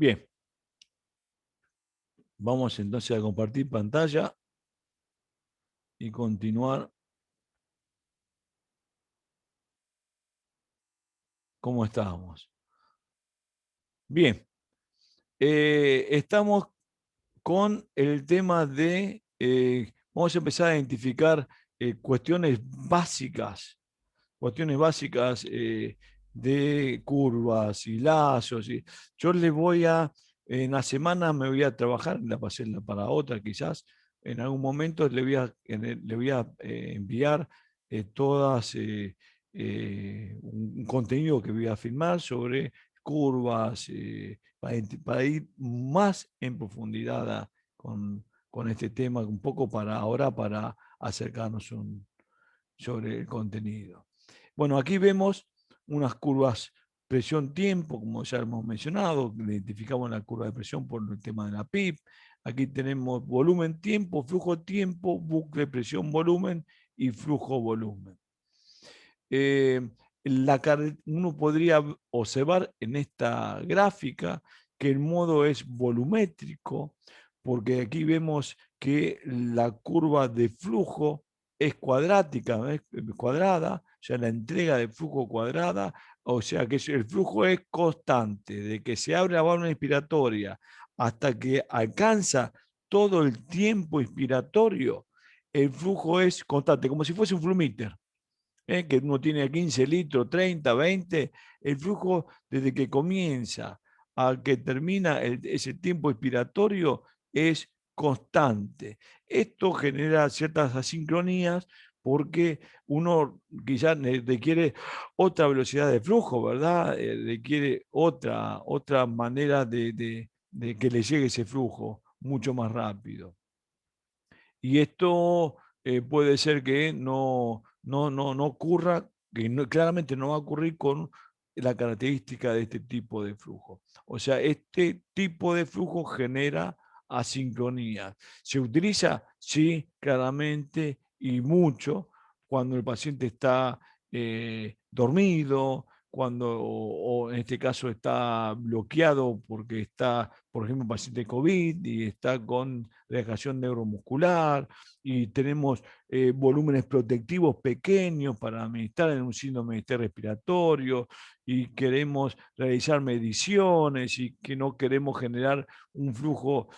Bien, vamos entonces a compartir pantalla y continuar. ¿Cómo estábamos? Bien, estamos con el tema de, vamos a empezar a identificar cuestiones básicas de curvas y lazos. Yo les voy en la semana me voy a trabajar, la pasé para otra quizás, en algún momento le voy a enviar todas un contenido que voy a filmar sobre curvas, para ir más en profundidad con este tema, un poco para ahora, para acercarnos sobre el contenido. Bueno, aquí vemos unas curvas presión-tiempo, como ya hemos mencionado, identificamos la curva de presión por el tema de la PIB. Aquí tenemos volumen-tiempo, flujo-tiempo, bucle presión-volumen y flujo-volumen. Uno podría observar en esta gráfica que el modo es volumétrico, porque aquí vemos que la curva de flujo es cuadrática, es cuadrada, o sea, la entrega de flujo cuadrada, o sea, que el flujo es constante, de que se abre la válvula inspiratoria hasta que alcanza todo el tiempo inspiratorio, el flujo es constante, como si fuese un flumíter. Que uno tiene 15 litros, 30, 20, el flujo desde que comienza a que termina ese tiempo expiratorio es constante. Esto genera ciertas asincronías porque uno quizás requiere otra velocidad de flujo, ¿verdad? Requiere otra manera de que le llegue ese flujo mucho más rápido. Y esto puede ser que no ocurra, que claramente no va a ocurrir con la característica de este tipo de flujo. O sea, este tipo de flujo genera asincronía. ¿Se utiliza? Sí, claramente y mucho cuando el paciente está dormido, o en este caso está bloqueado porque está, por ejemplo, un paciente COVID y está con relajación neuromuscular y tenemos volúmenes protectivos pequeños para administrar en un síndrome de estrés respiratorio y queremos realizar mediciones y que no queremos generar un flujo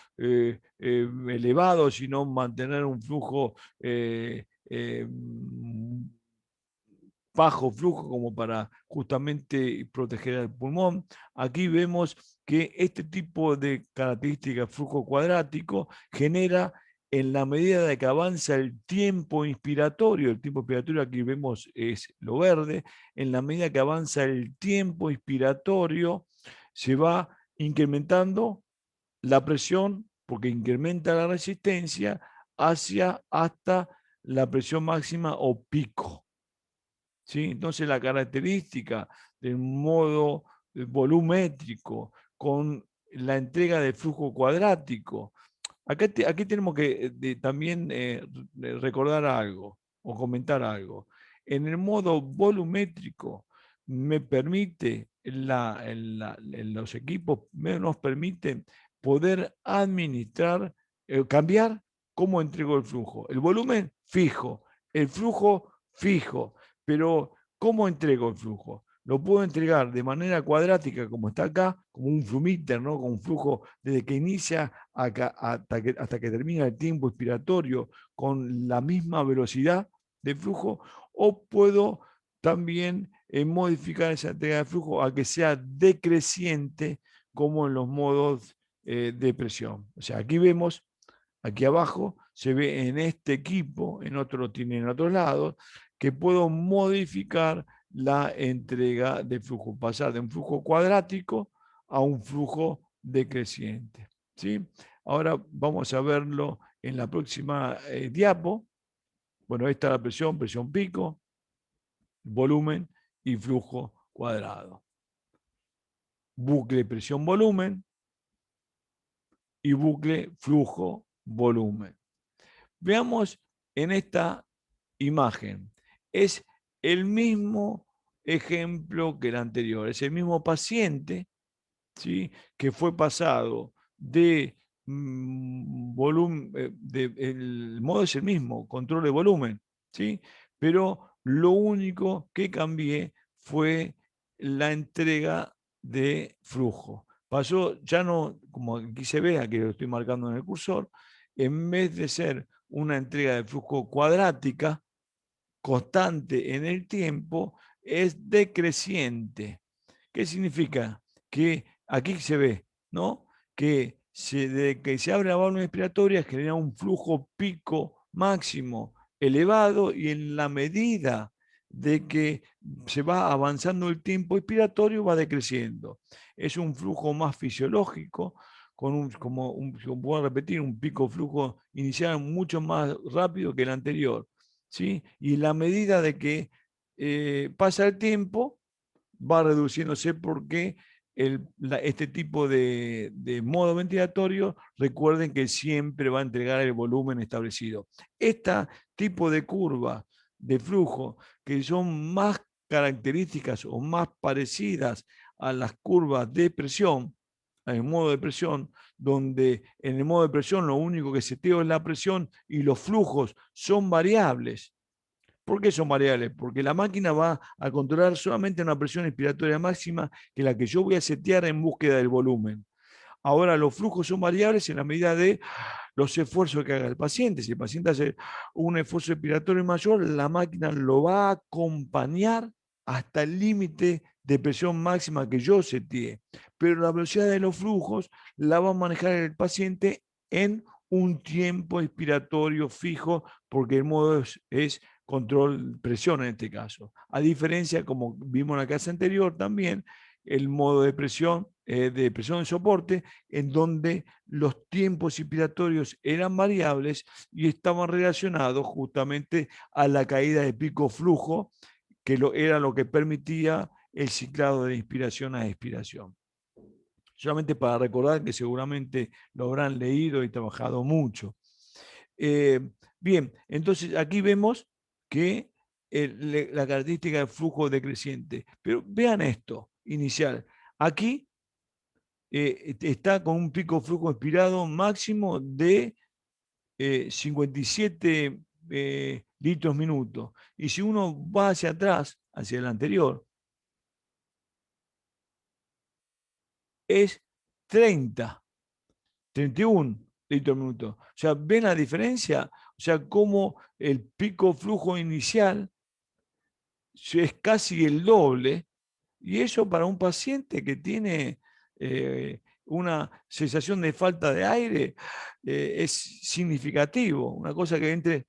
elevado, sino mantener un flujo bajo flujo como para justamente proteger al pulmón. Aquí vemos que este tipo de característica flujo cuadrático genera en la medida de que avanza el tiempo inspiratorio aquí vemos es lo verde, en la medida que avanza el tiempo inspiratorio se va incrementando la presión porque incrementa la resistencia hacia hasta la presión máxima o pico. ¿Sí? Entonces la característica del modo volumétrico con la entrega de flujo cuadrático. Aquí tenemos que también recordar algo o comentar algo. En el modo volumétrico me permite, los equipos nos permiten poder administrar, cambiar cómo entrego el flujo. El volumen fijo, el flujo fijo. Pero, ¿cómo entrego el flujo? Lo puedo entregar de manera cuadrática, como está acá, como un flumíter, ¿no? Con un flujo desde que inicia hasta que termina el tiempo expiratorio con la misma velocidad de flujo, o puedo también modificar esa entrega de flujo a que sea decreciente, como en los modos de presión. O sea, aquí vemos, aquí abajo, se ve en este equipo, en otro lo tiene en otros lados, que puedo modificar la entrega de flujo, pasar de un flujo cuadrático a un flujo decreciente. ¿Sí? Ahora vamos a verlo en la próxima diapo. Bueno, esta es la presión, presión pico, volumen y flujo cuadrado. Bucle presión-volumen y bucle flujo-volumen. Veamos en esta imagen. Es el mismo ejemplo que el anterior, es el mismo paciente, ¿sí? Que fue pasado de volumen, el modo es el mismo, control de volumen, ¿sí? Pero lo único que cambié fue la entrega de flujo. Pasó, ya no, como aquí se ve, aquí lo estoy marcando en el cursor, en vez de ser una entrega de flujo cuadrática, constante en el tiempo, es decreciente. ¿Qué significa? Que aquí se ve, ¿no? Que de que se abre la válvula expiratoria genera un flujo pico máximo elevado y en la medida de que se va avanzando el tiempo expiratorio va decreciendo. Es un flujo más fisiológico, con voy a repetir, un pico flujo inicial mucho más rápido que el anterior. ¿Sí? Y la medida de que pasa el tiempo, va reduciéndose porque este tipo de modo ventilatorio, recuerden que siempre va a entregar el volumen establecido. Este tipo de curva de flujo que son más características o más parecidas a las curvas de presión, en modo de presión, donde en el modo de presión lo único que seteo es la presión y los flujos son variables. ¿Por qué son variables? Porque la máquina va a controlar solamente una presión expiratoria máxima, que es la que yo voy a setear en búsqueda del volumen. Ahora, los flujos son variables en la medida de los esfuerzos que haga el paciente. Si el paciente hace un esfuerzo expiratorio mayor, la máquina lo va a acompañar hasta el límite de presión máxima que yo seteé. Pero la velocidad de los flujos la va a manejar el paciente en un tiempo expiratorio fijo, porque el modo es control presión en este caso. A diferencia, como vimos en la clase anterior también, el modo de presión de soporte, en donde los tiempos expiratorios eran variables y estaban relacionados justamente a la caída de pico flujo, que era lo que permitía el ciclado de inspiración a expiración. Solamente para recordar que seguramente lo habrán leído y trabajado mucho. Eh, Bien, entonces aquí vemos que la característica del flujo decreciente. Pero vean esto, inicial. Aquí está con un pico flujo expirado máximo de 57 litros minuto. Y si uno va hacia atrás, hacia el anterior, es 31 litros minuto. O sea, ¿ven la diferencia? O sea, cómo el pico flujo inicial es casi el doble, y eso para un paciente que tiene una sensación de falta de aire es significativo. Una cosa que entre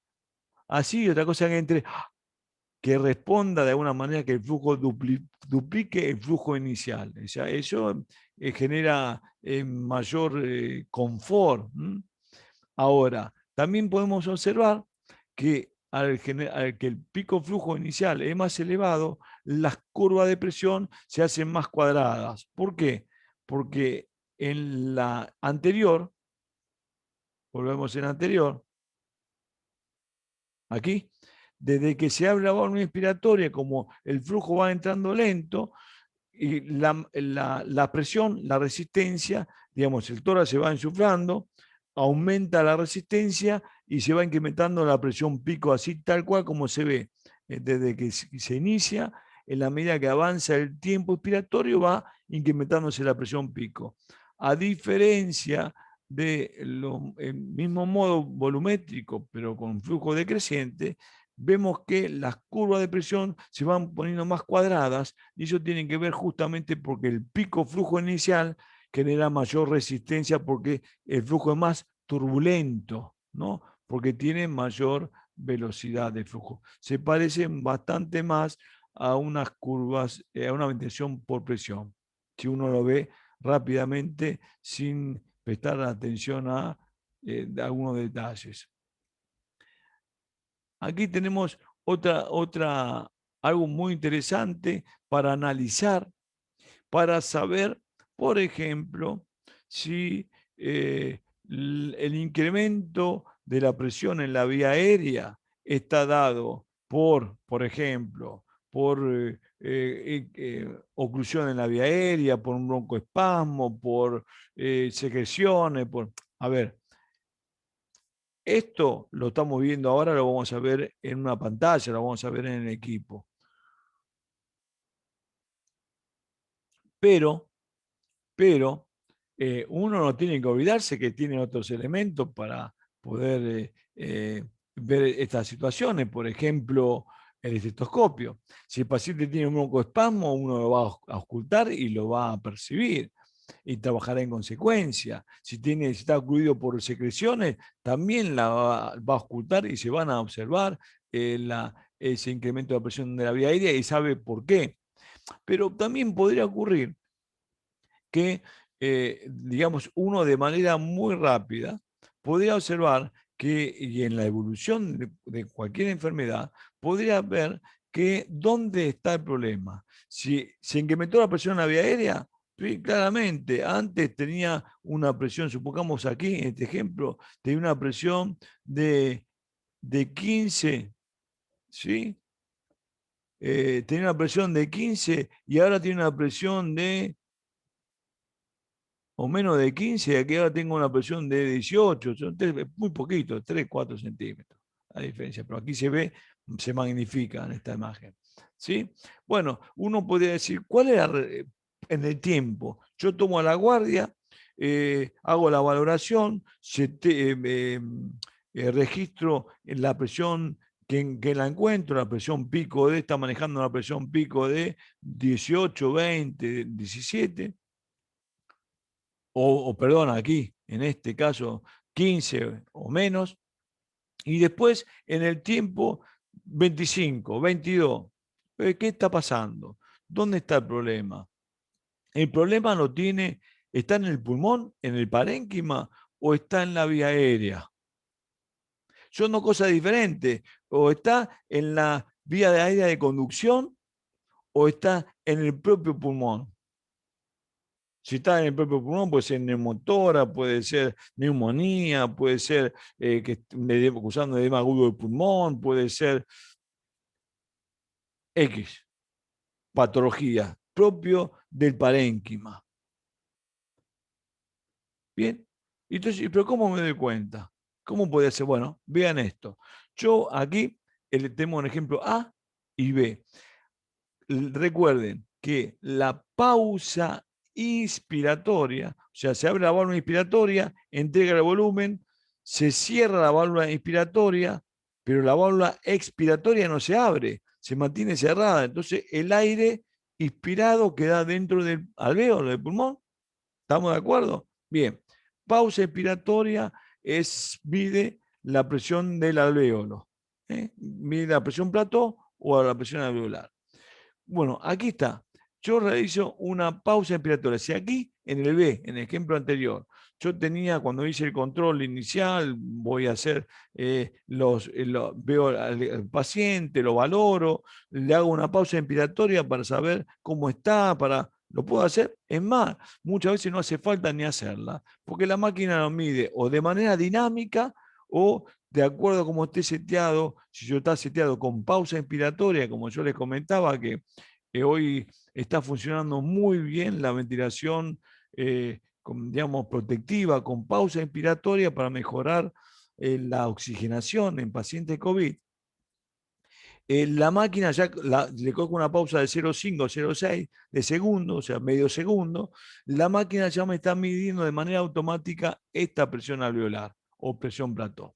así, otra cosa que entre que responda de alguna manera que el flujo duplique el flujo inicial. O sea, eso genera mayor confort. Ahora, también podemos observar que al que el pico flujo inicial es más elevado, las curvas de presión se hacen más cuadradas. ¿Por qué? Porque en la anterior, volvemos en la anterior, aquí, desde que se abre la válvula inspiratoria, como el flujo va entrando lento, y la presión, la resistencia, digamos, el tórax se va insuflando, aumenta la resistencia y se va incrementando la presión pico, así tal cual como se ve desde que se inicia, en la medida que avanza el tiempo expiratorio va incrementándose la presión pico. A diferencia del mismo modo volumétrico, pero con flujo decreciente, vemos que las curvas de presión se van poniendo más cuadradas y eso tiene que ver justamente porque el pico flujo inicial genera mayor resistencia porque el flujo es más turbulento, ¿no? Porque tiene mayor velocidad de flujo. Se parecen bastante más a unas curvas, a una ventilación por presión. Si uno lo ve rápidamente sin prestar atención a algunos detalles. Aquí tenemos algo muy interesante para analizar, para saber, por ejemplo, si el incremento de la presión en la vía aérea está dado por ejemplo, por oclusión en la vía aérea, por un broncoespasmo, por secreciones, A ver, esto lo estamos viendo ahora, lo vamos a ver en una pantalla, lo vamos a ver en el equipo. Pero uno no tiene que olvidarse que tiene otros elementos para poder ver estas situaciones. Por ejemplo, el estetoscopio. Si el paciente tiene un broncoespasmo, uno lo va a ocultar y lo va a percibir y trabajará en consecuencia. Si está ocluido por secreciones, también la va a ocultar y se van a observar ese incremento de la presión de la vía aérea y sabe por qué. Pero también podría ocurrir que, digamos, uno de manera muy rápida podría observar que, y en la evolución de cualquier enfermedad, podría ver que dónde está el problema. Si se incrementó la presión en la vía aérea, sí, claramente, antes tenía una presión, supongamos aquí, en este ejemplo, tenía una presión de 15, ¿sí? Tenía una presión de 15 y ahora tiene una presión de o menos de 15, aquí ahora tengo una presión de 18, muy poquito, 3, 4 centímetros la diferencia, pero aquí se ve, se magnifica en esta imagen. ¿Sí? Bueno, uno podría decir, ¿cuál era en el tiempo? Yo tomo a la guardia, hago la valoración, registro la presión que la encuentro, la presión pico de, está manejando una presión pico de 18, 20, 17, perdón, aquí, en este caso, 15 o menos, y después en el tiempo 25, 22. ¿Qué está pasando? ¿Dónde está el problema? ¿El problema está en el pulmón, en el parénquima o está en la vía aérea? Son dos cosas diferentes. O está en la vía aérea de conducción o está en el propio pulmón. Si está en el propio pulmón, puede ser neumotora, puede ser neumonía, puede ser usando edema agudo del pulmón, puede ser X, patología propio del parénquima. Bien, entonces, pero ¿cómo me doy cuenta? ¿Cómo puede ser? Bueno, vean esto. Yo aquí tengo un ejemplo A y B. Recuerden que la pausa inspiratoria, o sea, se abre la válvula inspiratoria, entrega el volumen, se cierra la válvula inspiratoria, pero la válvula expiratoria no se abre, se mantiene cerrada. Entonces el aire inspirado queda dentro del alvéolo, del pulmón. ¿Estamos de acuerdo? Bien. Pausa expiratoria mide la presión del alvéolo. Mide la presión plató o la presión alveolar. Bueno, aquí está. Yo realizo una pausa inspiratoria. Si aquí, en el B, en el ejemplo anterior, yo tenía, cuando hice el control inicial, voy a hacer, veo al paciente, lo valoro, le hago una pausa inspiratoria para saber cómo está, lo puedo hacer. Es más, muchas veces no hace falta ni hacerla, porque la máquina lo mide o de manera dinámica o de acuerdo a cómo esté seteado. Si yo está seteado con pausa inspiratoria, como yo les comentaba, que hoy está funcionando muy bien la ventilación, digamos, protectiva, con pausa inspiratoria para mejorar la oxigenación en pacientes COVID. La máquina ya le coloca una pausa de 0,5, 0,6 de segundo, o sea, medio segundo. La máquina ya me está midiendo de manera automática esta presión alveolar o presión plató.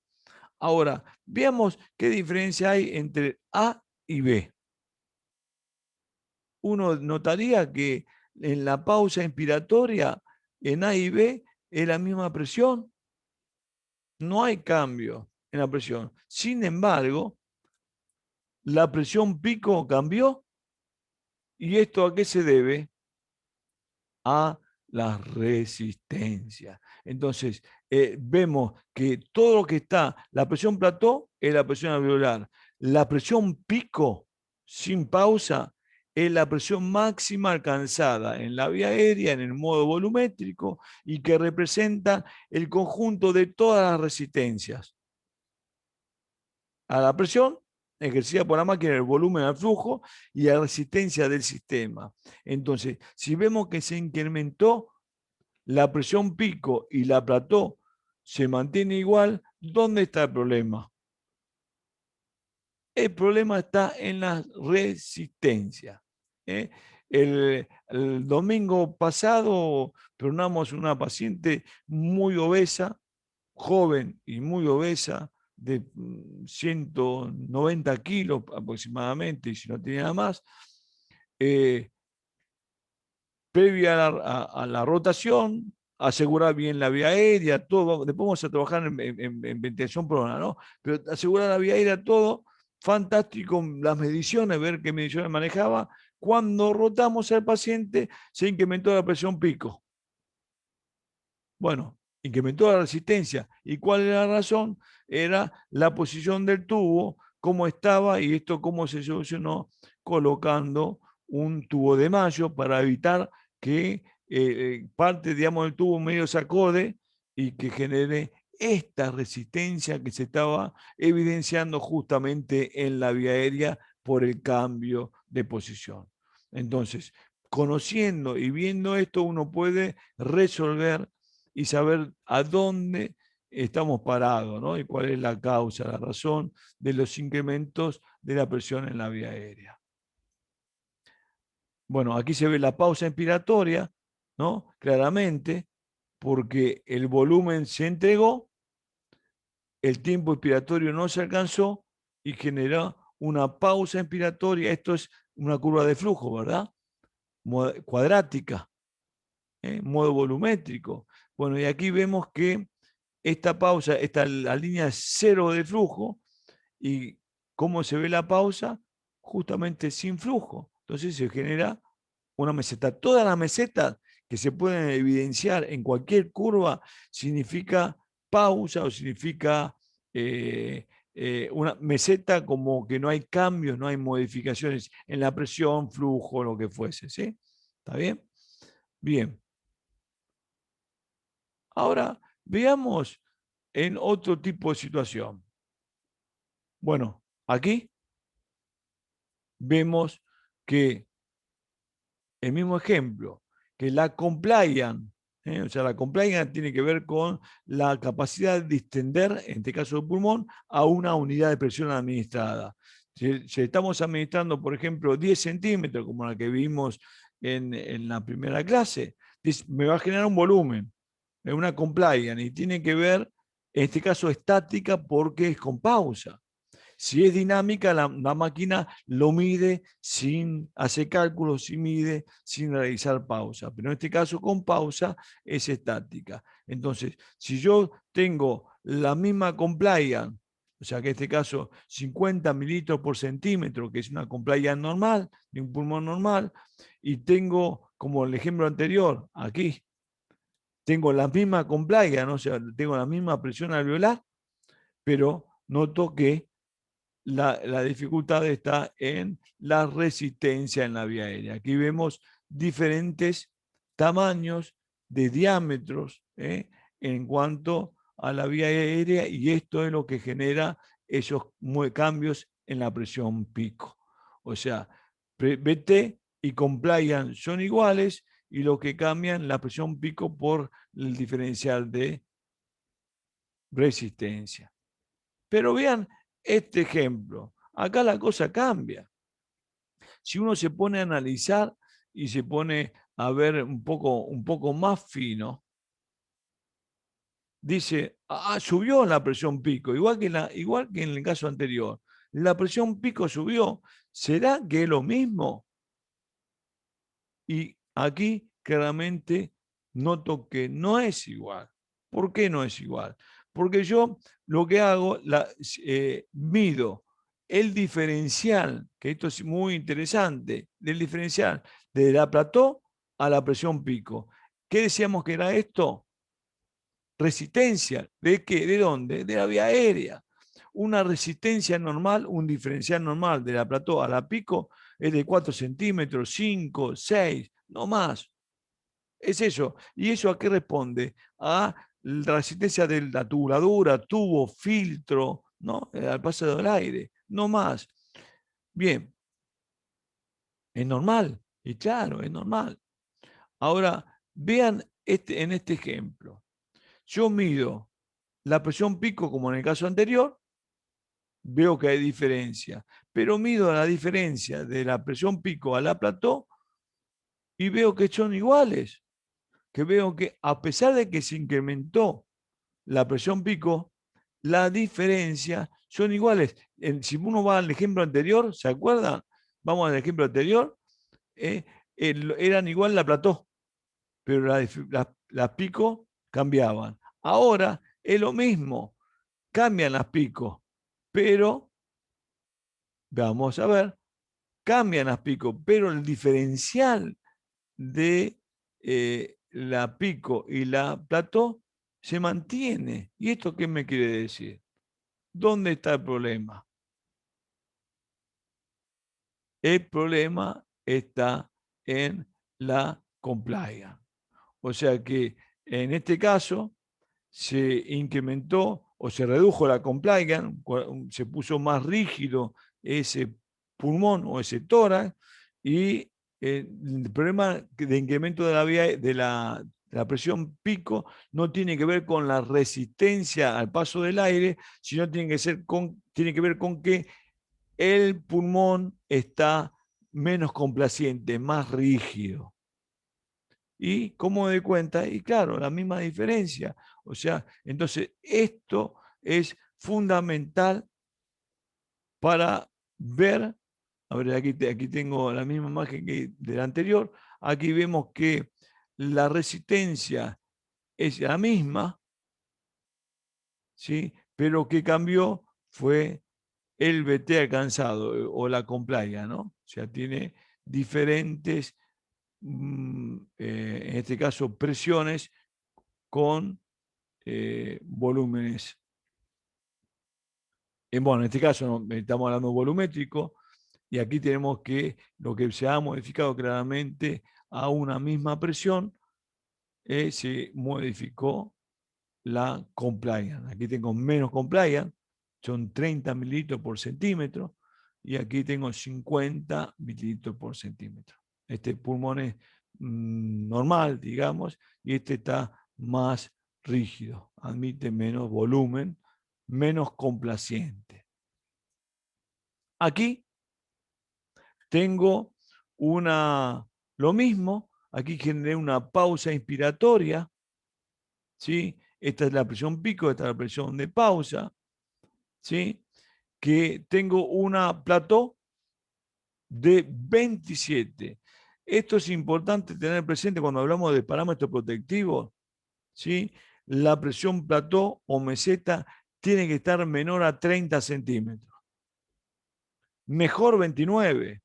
Ahora, veamos qué diferencia hay entre A y B. Uno notaría que en la pausa inspiratoria, en A y B, es la misma presión. No hay cambio en la presión. Sin embargo, la presión pico cambió. ¿Y esto a qué se debe? A la resistencia. Entonces, vemos que todo lo que está, la presión plató es la presión alveolar. La presión pico, sin pausa, es la presión máxima alcanzada en la vía aérea, en el modo volumétrico, y que representa el conjunto de todas las resistencias a la presión ejercida por la máquina, el volumen al flujo y la resistencia del sistema. Entonces, si vemos que se incrementó la presión pico y la plató se mantiene igual, ¿dónde está el problema? El problema está en la resistencia. ¿eh? El domingo pasado turnamos una paciente muy obesa, joven y muy obesa, de 190 kilos aproximadamente, y si no tiene nada más, eh, previa a la rotación, asegurar bien la vía aérea, todo. Después vamos a trabajar en ventilación prona, ¿no? Pero asegurar la vía aérea, todo. Fantástico, las mediciones, ver qué mediciones manejaba. Cuando rotamos al paciente, se incrementó la presión pico. Bueno, incrementó la resistencia. ¿Y cuál era la razón? Era la posición del tubo, cómo estaba y esto cómo se solucionó colocando un tubo de mallo para evitar que parte, digamos, del tubo medio se acode y que genere esta resistencia que se estaba evidenciando justamente en la vía aérea por el cambio de posición. Entonces, conociendo y viendo esto, uno puede resolver y saber a dónde estamos parados, ¿no? Y cuál es la causa, la razón de los incrementos de la presión en la vía aérea. Bueno, aquí se ve la pausa inspiratoria, ¿no? Claramente, porque el volumen se entregó, el tiempo inspiratorio no se alcanzó y generó una pausa inspiratoria. Esto es una curva de flujo, ¿verdad? Cuadrática, modo volumétrico. Bueno, y aquí vemos que esta pausa, esta la línea cero de flujo, y cómo se ve la pausa, justamente sin flujo. Entonces se genera una meseta. Todas las mesetas que se pueden evidenciar en cualquier curva significa pausa o significa una meseta como que no hay cambios, no hay modificaciones en la presión, flujo, lo que fuese. ¿Sí? ¿Está bien? Bien. Ahora veamos en otro tipo de situación. Bueno, aquí vemos que el mismo ejemplo, que la compliance, o sea, la compliance tiene que ver con la capacidad de distender, en este caso del pulmón, a una unidad de presión administrada. Si estamos administrando, por ejemplo, 10 centímetros, como la que vimos en la primera clase, me va a generar un volumen, una compliance, y tiene que ver, en este caso, estática porque es con pausa. Si es dinámica, la máquina lo mide sin hacer cálculos, sin mide, sin realizar pausa. Pero en este caso, con pausa, es estática. Entonces, si yo tengo la misma compliance, o sea que en este caso 50 mililitros por centímetro, que es una compliance normal, de un pulmón normal, y tengo, como el ejemplo anterior, aquí, tengo la misma compliance, ¿no? O sea, tengo la misma presión alveolar, pero noto que la dificultad está en la resistencia en la vía aérea. Aquí vemos diferentes tamaños de diámetros en cuanto a la vía aérea, y esto es lo que genera esos cambios en la presión pico. O sea, BT y compliance son iguales, y lo que cambian la presión pico por el diferencial de resistencia. Pero vean este ejemplo. Acá la cosa cambia. Si uno se pone a analizar y se pone a ver un poco más fino, dice, subió la presión pico, igual que en el caso anterior. La presión pico subió. ¿Será que es lo mismo? Y aquí claramente noto que no es igual. ¿Por qué no es igual? Porque yo lo que hago, mido el diferencial, que esto es muy interesante, del diferencial de la plató a la presión pico. ¿Qué decíamos que era esto? Resistencia. ¿De qué? ¿De dónde? De la vía aérea. Una resistencia normal, un diferencial normal de la plató a la pico es de 4 centímetros, 5, 6, no más. Es eso. ¿Y eso a qué responde? A la resistencia de la tubuladura, tubo, filtro, ¿no? Al paso del aire, no más. Bien, es normal, y claro, es normal. Ahora, vean en este ejemplo. Yo mido la presión pico como en el caso anterior, veo que hay diferencia, pero mido la diferencia de la presión pico a la plató y veo que son iguales, que veo que a pesar de que se incrementó la presión pico, la diferencia son iguales. Si uno va al ejemplo anterior, ¿se acuerdan? Vamos al ejemplo anterior, eran igual la plató, pero las picos cambiaban. Ahora es lo mismo, cambian las picos, pero, vamos a ver, cambian las picos, pero el diferencial de la pico y la plató se mantiene. ¿Y esto qué me quiere decir? ¿Dónde está el problema? El problema está en la compliance. O sea que en este caso se incrementó o se redujo la compliance, se puso más rígido ese pulmón o ese tórax y el problema de incremento de la vía de la presión pico no tiene que ver con la resistencia al paso del aire, sino tiene que ver con que el pulmón está menos complaciente, más rígido. ¿Y cómo me doy cuenta? Y claro, la misma diferencia. O sea, entonces esto es fundamental para ver, a ver, aquí tengo la misma imagen que de la anterior, aquí vemos que la resistencia es la misma, ¿sí? Pero que cambió fue el BT alcanzado o la compliance, ¿no? O sea, tiene diferentes, en este caso, presiones con volúmenes. Bueno, en este caso estamos hablando volumétrico y aquí tenemos que lo que se ha modificado claramente a una misma presión se modificó la compliance. Aquí tengo menos compliance, son 30 mililitros por centímetro y aquí tengo 50 mililitros por centímetro. Este pulmón es normal, digamos, y este está más rígido, admite menos volumen, menos complaciente. Aquí tengo lo mismo, aquí generé una pausa inspiratoria, ¿sí? Esta es la presión pico, esta es la presión de pausa, ¿sí? Que tengo una plató de 27. Esto es importante tener presente cuando hablamos de parámetros protectivos, ¿sí? La presión plató o meseta tiene que estar menor a 30 centímetros. Mejor 29.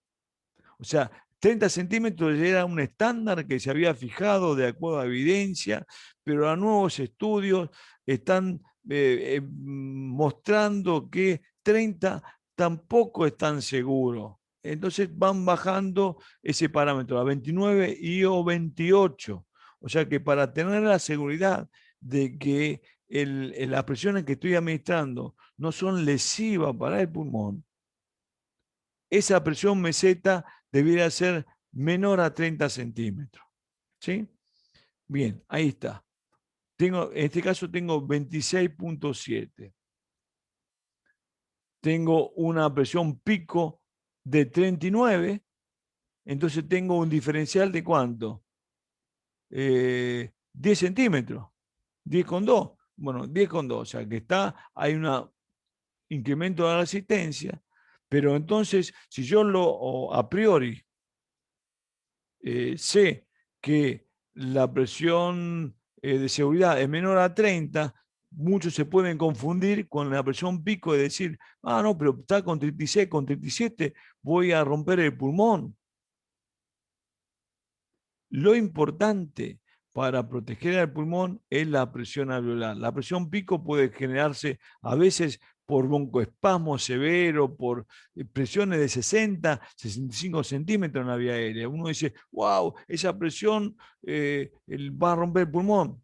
O sea, 30 centímetros era un estándar que se había fijado de acuerdo a evidencia, pero a nuevos estudios están mostrando que 30 tampoco es tan seguro. Entonces van bajando ese parámetro a 29 y o 28. O sea que para tener la seguridad de que las presiones que estoy administrando no son lesivas para el pulmón, esa presión meseta debiera ser menor a 30 centímetros. ¿Sí? Bien, ahí está. En este caso tengo 26.7. Tengo una presión pico de 39, entonces tengo un diferencial de ¿cuánto? 10 centímetros, 10,2. Bueno, 10,2, o sea que hay un incremento de la resistencia, pero entonces si yo a priori sé que la presión de seguridad es menor a 30, muchos se pueden confundir con la presión pico de decir, no, pero está con 36, con 37 voy a romper el pulmón. Lo importante para proteger al pulmón es la presión alveolar. La presión pico puede generarse a veces por broncoespasmo severo, por presiones de 60, 65 centímetros en la vía aérea. Uno dice, wow, esa presión va a romper el pulmón.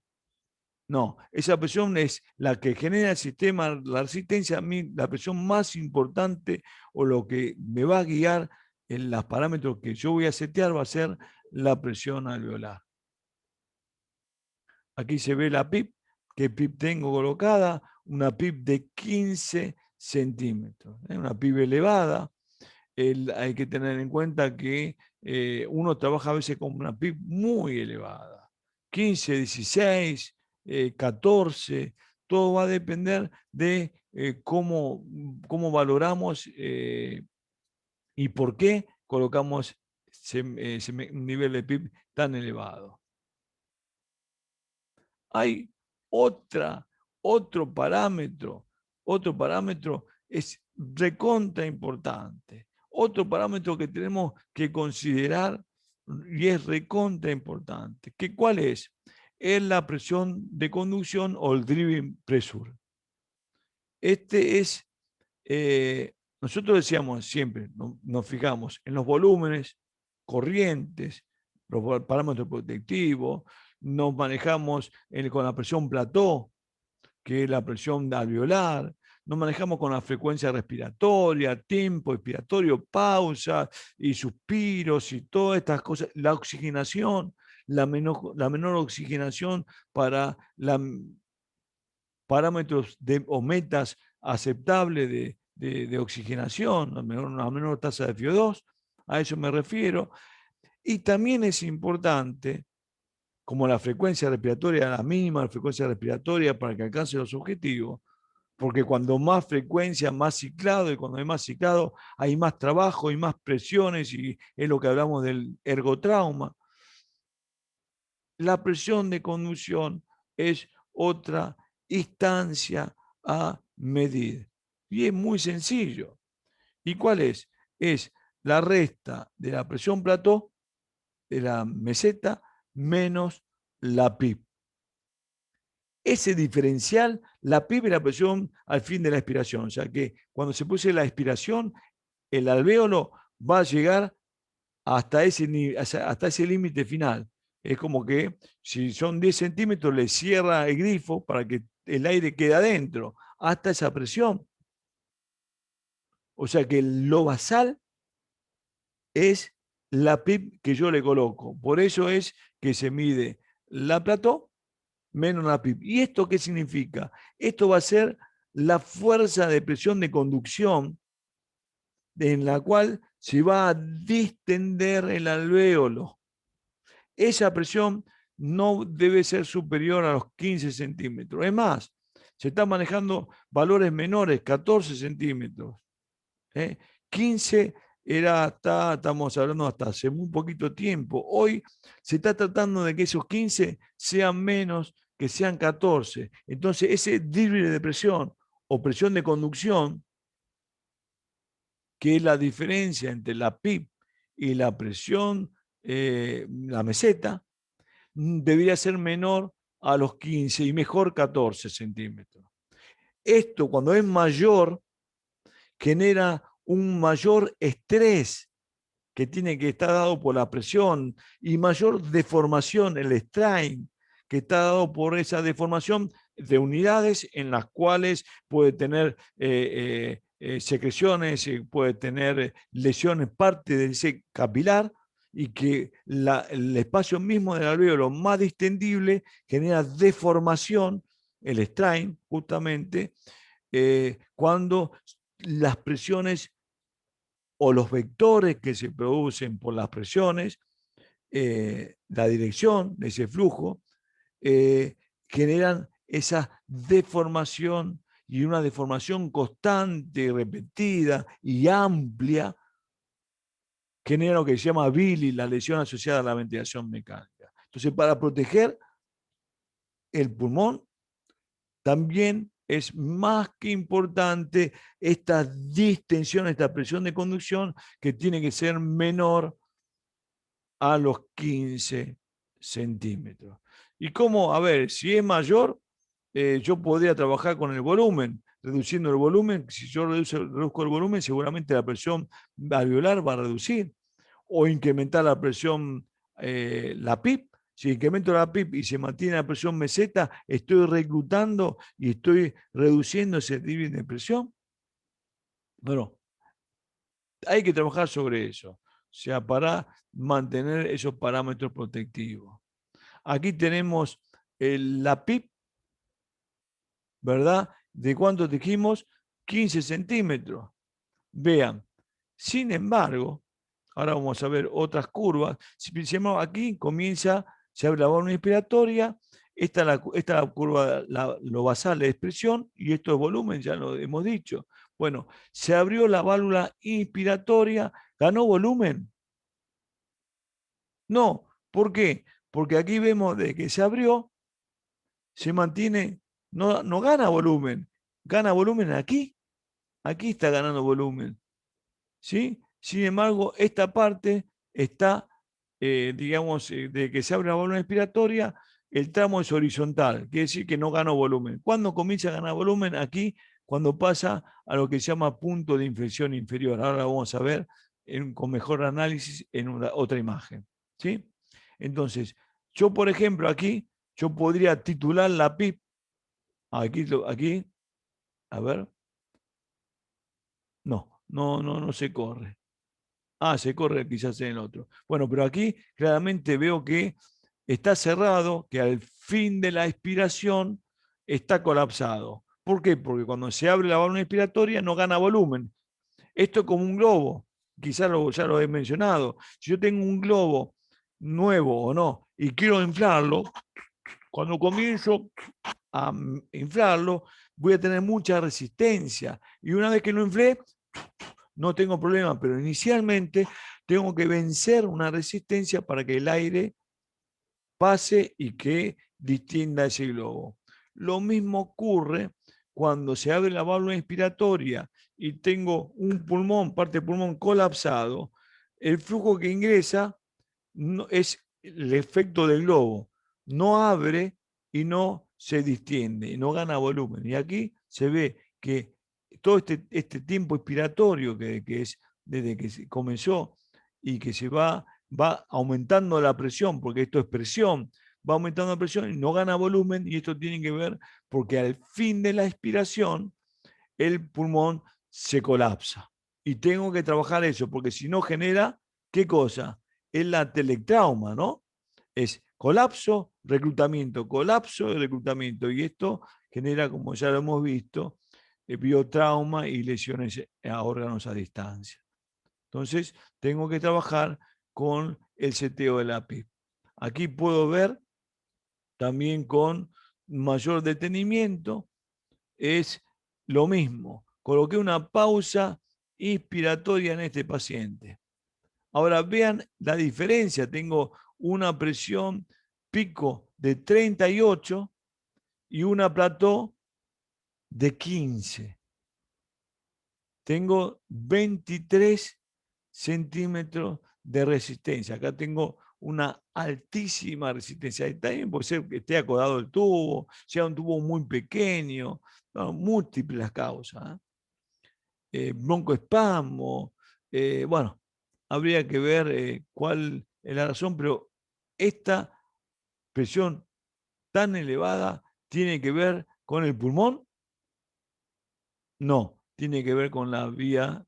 No, esa presión es la que genera el sistema, la resistencia. A mí, la presión más importante o lo que me va a guiar en los parámetros que yo voy a setear va a ser la presión alveolar. Aquí se ve la PIP, qué PIP tengo colocada, una PIP de 15 centímetros, una PIP elevada. Hay que tener en cuenta que uno trabaja a veces con una PIP muy elevada, 15, 16, 14, todo va a depender de cómo valoramos y por qué colocamos un nivel de PIB tan elevado. Hay otra, otro parámetro, es recontra importante. Otro parámetro que tenemos que considerar y es recontra importante. ¿Cuál es? Es la presión de conducción o el driving pressure. Este es, nosotros decíamos siempre, nos fijamos en los volúmenes, corrientes, los parámetros protectivos, nos manejamos con la presión plató, que es la presión alveolar, nos manejamos con la frecuencia respiratoria, tiempo expiratorio, pausa y suspiros y todas estas cosas, la oxigenación, la menor oxigenación para parámetros o metas aceptables de oxigenación, una menor tasa de FiO2, a eso me refiero. Y también es importante, como la frecuencia respiratoria, la mínima frecuencia respiratoria para que alcance los objetivos, porque cuando más frecuencia, más ciclado, y cuando hay más ciclado, hay más trabajo y más presiones, y es lo que hablamos del ergotrauma. La presión de conducción es otra instancia a medir. Y es muy sencillo. ¿Y cuál es? Es la resta de la presión plató, de la meseta, menos la PIB. Ese diferencial, la PIB es la presión al fin de la expiración. O sea que cuando se puse la expiración, el alvéolo va a llegar hasta ese límite final. Es como que si son 10 centímetros, le cierra el grifo para que el aire quede adentro, hasta esa presión. O sea que lo basal es la PIB que yo le coloco. Por eso es que se mide la plató menos la PIB. ¿Y esto qué significa? Esto va a ser la fuerza de presión de conducción en la cual se va a distender el alvéolo. Esa presión no debe ser superior a los 15 centímetros. Es más, se están manejando valores menores, 14 centímetros. 15 estamos hablando hasta hace muy poquito tiempo. Hoy se está tratando de que esos 15 sean menos, que sean 14. Entonces, ese débil de presión o presión de conducción, que es la diferencia entre la PIB y la presión, la meseta, debería ser menor a los 15 y mejor 14 centímetros. Esto, cuando es mayor, genera un mayor estrés que tiene que estar dado por la presión y mayor deformación, el strain, que está dado por esa deformación de unidades en las cuales puede tener secreciones, puede tener lesiones, parte de ese capilar, y que el espacio mismo del alvéolo más distendible genera deformación, el strain, justamente, cuando las presiones o los vectores que se producen por las presiones, la dirección de ese flujo, generan esa deformación, y una deformación constante, repetida y amplia, genera lo que se llama BILI, la lesión asociada a la ventilación mecánica. Entonces, para proteger el pulmón, también es más que importante esta distensión, esta presión de conducción, que tiene que ser menor a los 15 centímetros. ¿Y cómo? A ver, si es mayor, yo podría trabajar con el volumen, reduciendo el volumen. Si yo reduzco el volumen, seguramente la presión alveolar va a reducir, o incrementar la presión, la PIB, Si incremento la PIB y se mantiene la presión meseta, estoy reclutando y estoy reduciendo ese nivel de presión. Bueno, hay que trabajar sobre eso, o sea, para mantener esos parámetros protectivos. Aquí tenemos la PIB, ¿verdad? ¿De cuánto dijimos? 15 centímetros. Vean, sin embargo, ahora vamos a ver otras curvas. Si pensemos aquí, comienza, se abre la válvula inspiratoria, esta es la curva, lo basal de expresión, y esto es volumen, ya lo hemos dicho. Bueno, se abrió la válvula inspiratoria, ¿ganó volumen? No. ¿Por qué? Porque aquí vemos de que se abrió, se mantiene, no gana volumen aquí está ganando volumen. ¿Sí? Sin embargo, esta parte está, digamos, de que se abre la válvula inspiratoria, el tramo es horizontal, quiere decir que no gana volumen. ¿Cuándo comienza a ganar volumen? Aquí, cuando pasa a lo que se llama punto de inflexión inferior. Ahora vamos a ver con mejor análisis en otra imagen. ¿Sí? Entonces, yo, por ejemplo, aquí, yo podría titular la PIB, aquí, a ver, no se corre. Ah, se corre quizás en el otro. Bueno, pero aquí claramente veo que está cerrado, que al fin de la expiración está colapsado. ¿Por qué? Porque cuando se abre la válvula expiratoria no gana volumen. Esto es como un globo, quizás ya lo he mencionado. Si yo tengo un globo nuevo o no y quiero inflarlo, cuando comienzo a inflarlo, voy a tener mucha resistencia. Y una vez que lo inflé, no tengo problema, pero inicialmente tengo que vencer una resistencia para que el aire pase y que distinda ese globo. Lo mismo ocurre cuando se abre la válvula inspiratoria y tengo un pulmón, parte del pulmón colapsado, el flujo que ingresa no, es el efecto del globo, no abre y no se distiende, no gana volumen. Y aquí se ve que todo este tiempo expiratorio que es desde que se comenzó y que se va aumentando la presión, porque esto es presión, va aumentando la presión y no gana volumen, y esto tiene que ver porque al fin de la expiración el pulmón se colapsa. Y tengo que trabajar eso, porque si no genera, ¿qué cosa? Es la telectrauma, ¿no? Es colapso y reclutamiento. Y esto genera, como ya lo hemos visto, biotrauma y lesiones a órganos a distancia. Entonces, tengo que trabajar con el seteo de la PIB. Aquí puedo ver también con mayor detenimiento, es lo mismo. Coloqué una pausa inspiratoria en este paciente. Ahora vean la diferencia. Tengo una presión pico de 38 y una plató de 15. Tengo 23 centímetros de resistencia. Acá tengo una altísima resistencia. También puede ser que esté acodado el tubo, sea un tubo muy pequeño, no, múltiples causas. Broncoespasmo, bueno, habría que ver cuál es la razón, pero esta presión tan elevada tiene que ver con el pulmón. No, tiene que ver con la vía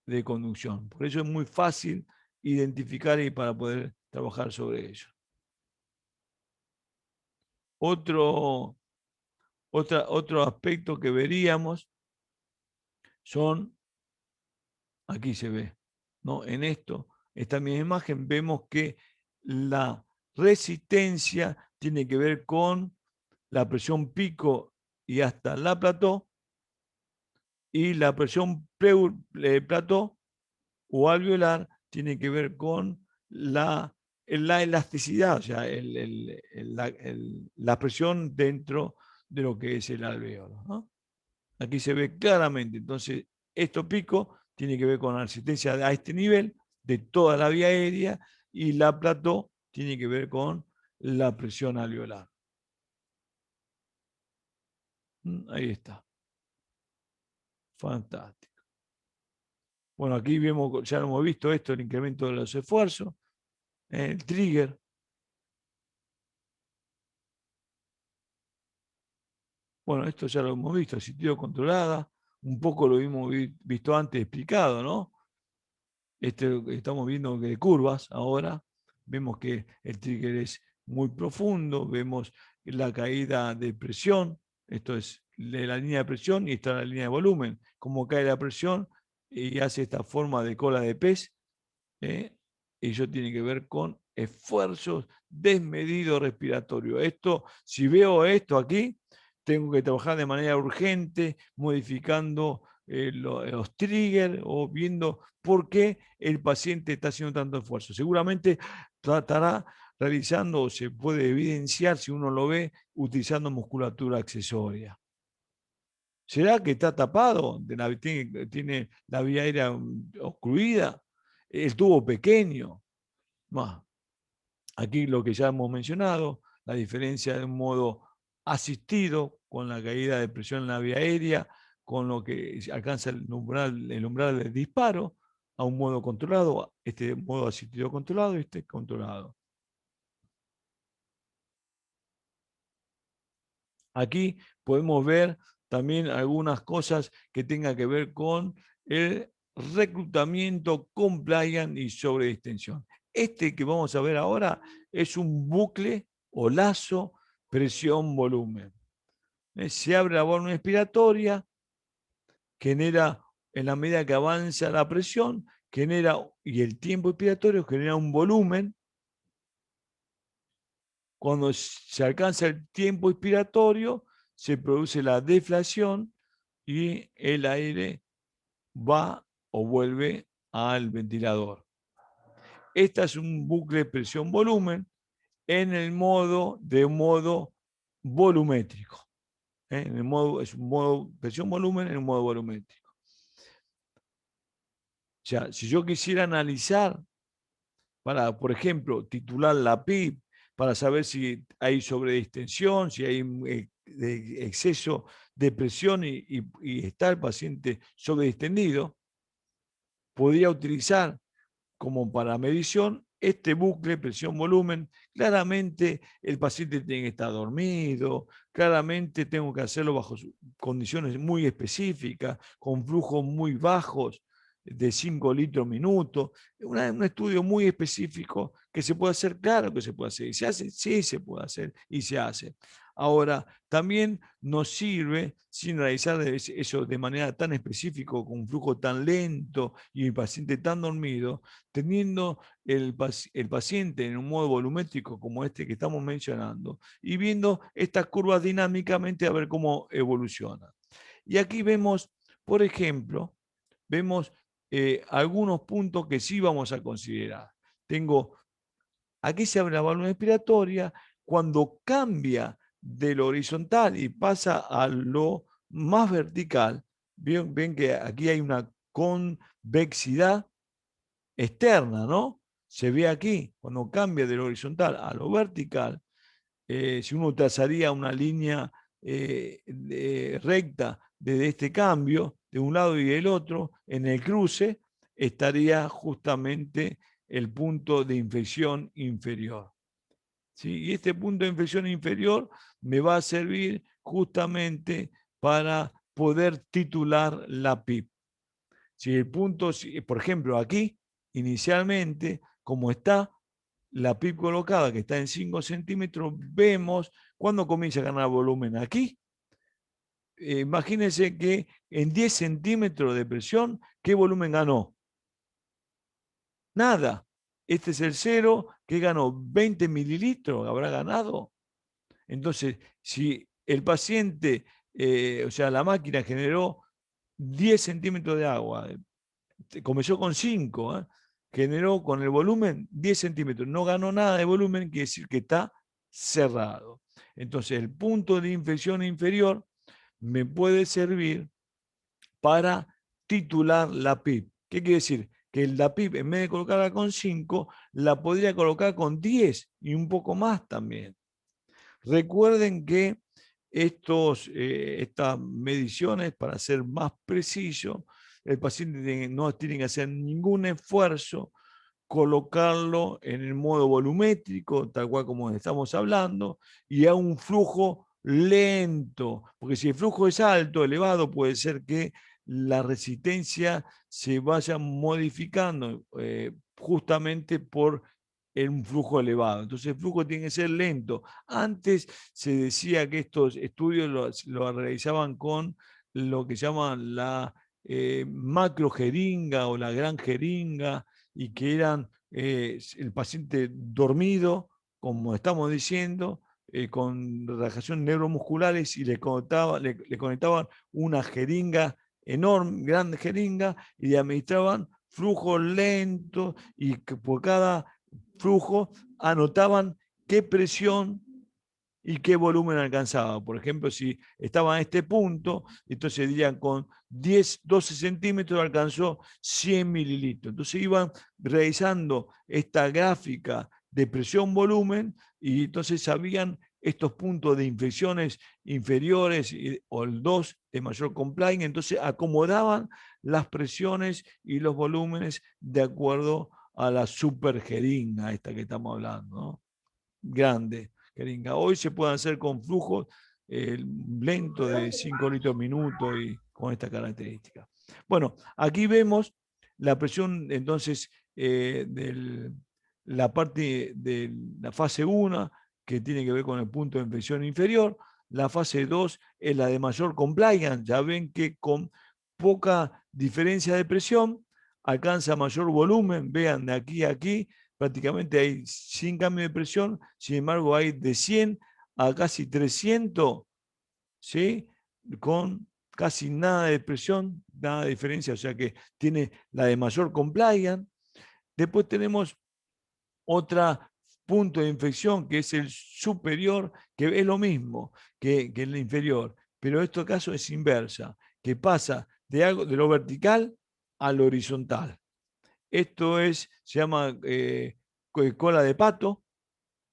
de conducción. Por eso es muy fácil identificar y para poder trabajar sobre ello. Otro, otro aspecto que veríamos son, aquí se ve, ¿no? En esta misma imagen, vemos que la resistencia tiene que ver con la presión pico y hasta la plató, y la presión plató o alveolar tiene que ver con la elasticidad, o sea, la presión dentro de lo que es el alveolo, ¿no? Aquí se ve claramente. Entonces, esto pico tiene que ver con la resistencia a este nivel de toda la vía aérea, y la plató tiene que ver con la presión alveolar. Ahí está. Fantástico. Bueno, aquí vemos, ya lo hemos visto esto, el incremento de los esfuerzos, el trigger. Bueno, esto ya lo hemos visto, asistido controlada, un poco lo hemos visto antes explicado, ¿no? Estamos viendo que de curvas ahora, vemos que el trigger es muy profundo, vemos la caída de presión, esto es de la línea de presión y está la línea de volumen, cómo cae la presión y hace esta forma de cola de pez, ¿eh? Y eso tiene que ver con esfuerzos desmedidos respiratorios. Esto, si veo esto aquí, tengo que trabajar de manera urgente, modificando los triggers o viendo por qué el paciente está haciendo tanto esfuerzo. Seguramente tratará realizando, o se puede evidenciar si uno lo ve, utilizando musculatura accesoria. ¿Será que está tapado? Tiene la vía aérea obstruida, el tubo pequeño. Más. Aquí lo que ya hemos mencionado, la diferencia de un modo asistido con la caída de presión en la vía aérea, con lo que alcanza el umbral del disparo, a un modo controlado, este modo asistido controlado y este controlado. Aquí podemos ver también algunas cosas que tengan que ver con el reclutamiento, compliance y sobredistensión. Este que vamos a ver ahora es un bucle o lazo presión-volumen. Se abre la válvula expiratoria, genera, en la medida que avanza la presión, genera, y el tiempo expiratorio genera un volumen. Cuando se alcanza el tiempo expiratorio, se produce la deflación y el aire va o vuelve al ventilador. Este es un bucle presión-volumen en el modo volumétrico. En el modo, es un modo presión-volumen en un modo volumétrico. O sea, si yo quisiera analizar para, por ejemplo, titular la PIB, para saber si hay sobredistensión, si hay exceso de presión y está el paciente sobredistendido, podría utilizar como para medición este bucle presión-volumen. Claramente el paciente tiene que estar dormido, claramente tengo que hacerlo bajo condiciones muy específicas, con flujos muy bajos de 5 litros minuto. Un estudio muy específico que se puede hacer, claro que se puede hacer. ¿Y se hace? Sí, se puede hacer y se hace. Ahora, también nos sirve, sin realizar eso de manera tan específica, con un flujo tan lento y el paciente tan dormido, teniendo el paciente en un modo volumétrico como este que estamos mencionando y viendo estas curvas dinámicamente a ver cómo evoluciona. Y aquí vemos, por ejemplo, vemos algunos puntos que sí vamos a considerar. Aquí se abre la válvula expiratoria, cuando cambia de lo horizontal y pasa a lo más vertical, ven que aquí hay una convexidad externa, ¿no? Se ve aquí, cuando cambia de lo horizontal a lo vertical, si uno trazaría una línea recta desde este cambio, de un lado y del otro, en el cruce, estaría justamente el punto de inflexión inferior. ¿Sí? Y este punto de inflexión inferior me va a servir justamente para poder titular la PIP. Si el punto, por ejemplo, aquí, inicialmente, como está la PIP colocada, que está en 5 centímetros, vemos cuando comienza a ganar volumen aquí. Imagínense que en 10 centímetros de presión, ¿qué volumen ganó? Nada. Este es el cero, que ganó 20 mililitros, habrá ganado. Entonces, si el paciente, o sea, la máquina generó 10 centímetros de agua, comenzó con 5, generó con el volumen 10 centímetros, no ganó nada de volumen, quiere decir que está cerrado. Entonces, el punto de inflexión inferior me puede servir para titular la PIP. ¿Qué quiere decir? Que la PIP, en vez de colocarla con 5, la podría colocar con 10 y un poco más también. Recuerden que estas mediciones, para ser más preciso, el paciente no tiene que hacer ningún esfuerzo, colocarlo en el modo volumétrico, tal cual como estamos hablando, y a un flujo lento, porque si el flujo es alto, elevado, puede ser que la resistencia se vaya modificando justamente por un flujo elevado. Entonces el flujo tiene que ser lento. Antes se decía que estos estudios lo realizaban con lo que llaman la macro jeringa o la gran jeringa, y que eran el paciente dormido, como estamos diciendo, con relajaciones neuromusculares, y le conectaban una jeringa enorme, grande jeringa, y le administraban flujos lentos, y que por cada flujo anotaban qué presión y qué volumen alcanzaba. Por ejemplo, si estaba en este punto, entonces dirían con 10, 12 centímetros alcanzó 100 mililitros. Entonces iban realizando esta gráfica de presión-volumen, y entonces sabían estos puntos de infecciones inferiores o el 2 de mayor compliance, entonces acomodaban las presiones y los volúmenes de acuerdo a la super jeringa esta que estamos hablando, ¿no? Grande jeringa. Hoy se puede hacer con flujos lentos de 5 litros minuto y con esta característica. Bueno, aquí vemos la presión entonces de la parte de la fase 1, que tiene que ver con el punto de inflexión inferior. La fase 2 es la de mayor compliance. Ya ven que con poca diferencia de presión alcanza mayor volumen. Vean, de aquí a aquí prácticamente hay sin cambio de presión, sin embargo hay de 100 a casi 300, ¿sí? Con casi nada de presión, nada de diferencia, o sea que tiene la de mayor compliance. Después tenemos otro punto de infección, que es el superior, que es lo mismo que el inferior, pero en este caso es inversa, que pasa de lo vertical a lo horizontal. Esto se llama cola de pato,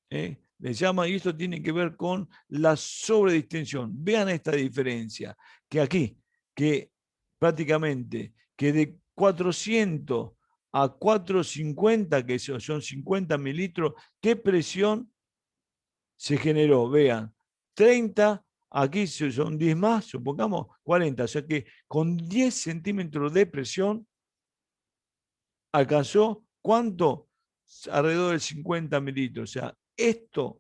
le llama, y esto tiene que ver con la sobredistensión. Vean esta diferencia, que aquí, que prácticamente, que de 400 a 450, que son 50 mililitros, ¿qué presión se generó? Vean, 30, aquí son 10 más, supongamos 40, o sea que con 10 centímetros de presión alcanzó, ¿cuánto? Alrededor de 50 mililitros. O sea, esto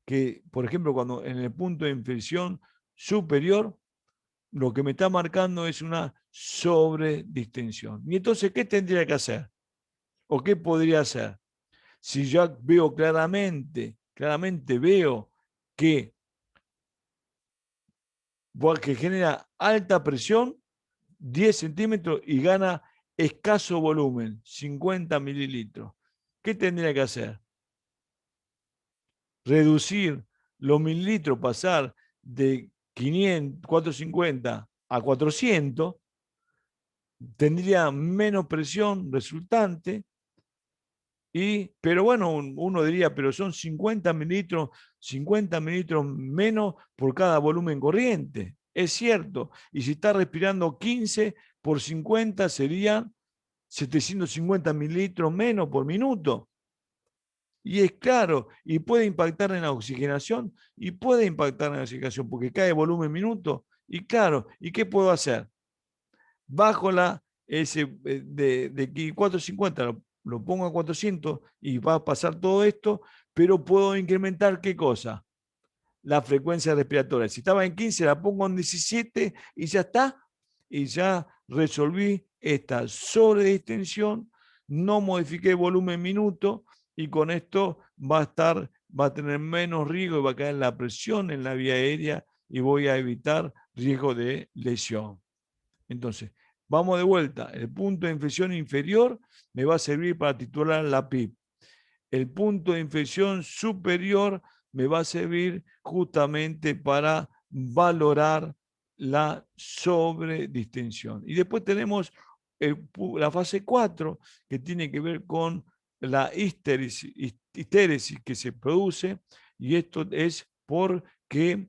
que, por ejemplo, cuando en el punto de inflexión superior, lo que me está marcando es una sobredistensión. Y entonces, ¿qué tendría que hacer? ¿O qué podría hacer? Si ya veo claramente veo que genera alta presión, 10 centímetros, y gana escaso volumen, 50 mililitros. ¿Qué tendría que hacer? Reducir los mililitros, pasar de 500, 450 a 400, tendría menos presión resultante. Pero bueno, uno diría, pero son 50 mililitros menos por cada volumen corriente. Es cierto. Y si está respirando 15 por 50, serían 750 mililitros menos por minuto. Y es claro, y puede impactar en la oxigenación, y puede impactar en la oxigenación, porque cae volumen minuto. Y claro, ¿y qué puedo hacer? Bajo de 450, lo pongo a 400 y va a pasar todo esto, pero puedo incrementar ¿qué cosa? La frecuencia respiratoria. Si estaba en 15, la pongo en 17 y ya está. Y ya resolví esta sobredistensión, no modifiqué el volumen minuto, y con esto va a tener menos riesgo y va a caer la presión en la vía aérea, y voy a evitar riesgo de lesión. Entonces, vamos de vuelta. El punto de inflexión inferior me va a servir para titular la PIP. El punto de inflexión superior me va a servir justamente para valorar la sobredistensión. Y después tenemos la fase 4, que tiene que ver con la histéresis que se produce, y esto es porque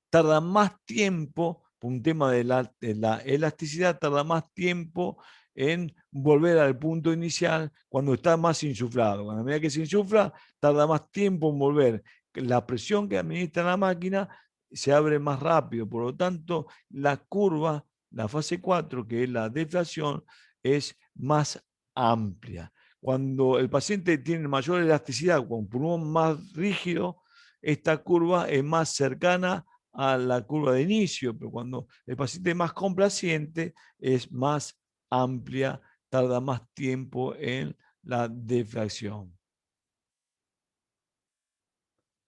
tarda más tiempo, por un tema de la elasticidad, tarda más tiempo en volver al punto inicial cuando está más insuflado. A medida que se insufla, tarda más tiempo en volver. la presión que administra la máquina se abre más rápido. Por lo tanto, la curva, la fase 4, que es la deflación, es más amplia. Cuando el paciente tiene mayor elasticidad, con un pulmón más rígido, esta curva es más cercana a la curva de inicio, pero cuando el paciente es más complaciente, es más amplia, tarda más tiempo en la deflación.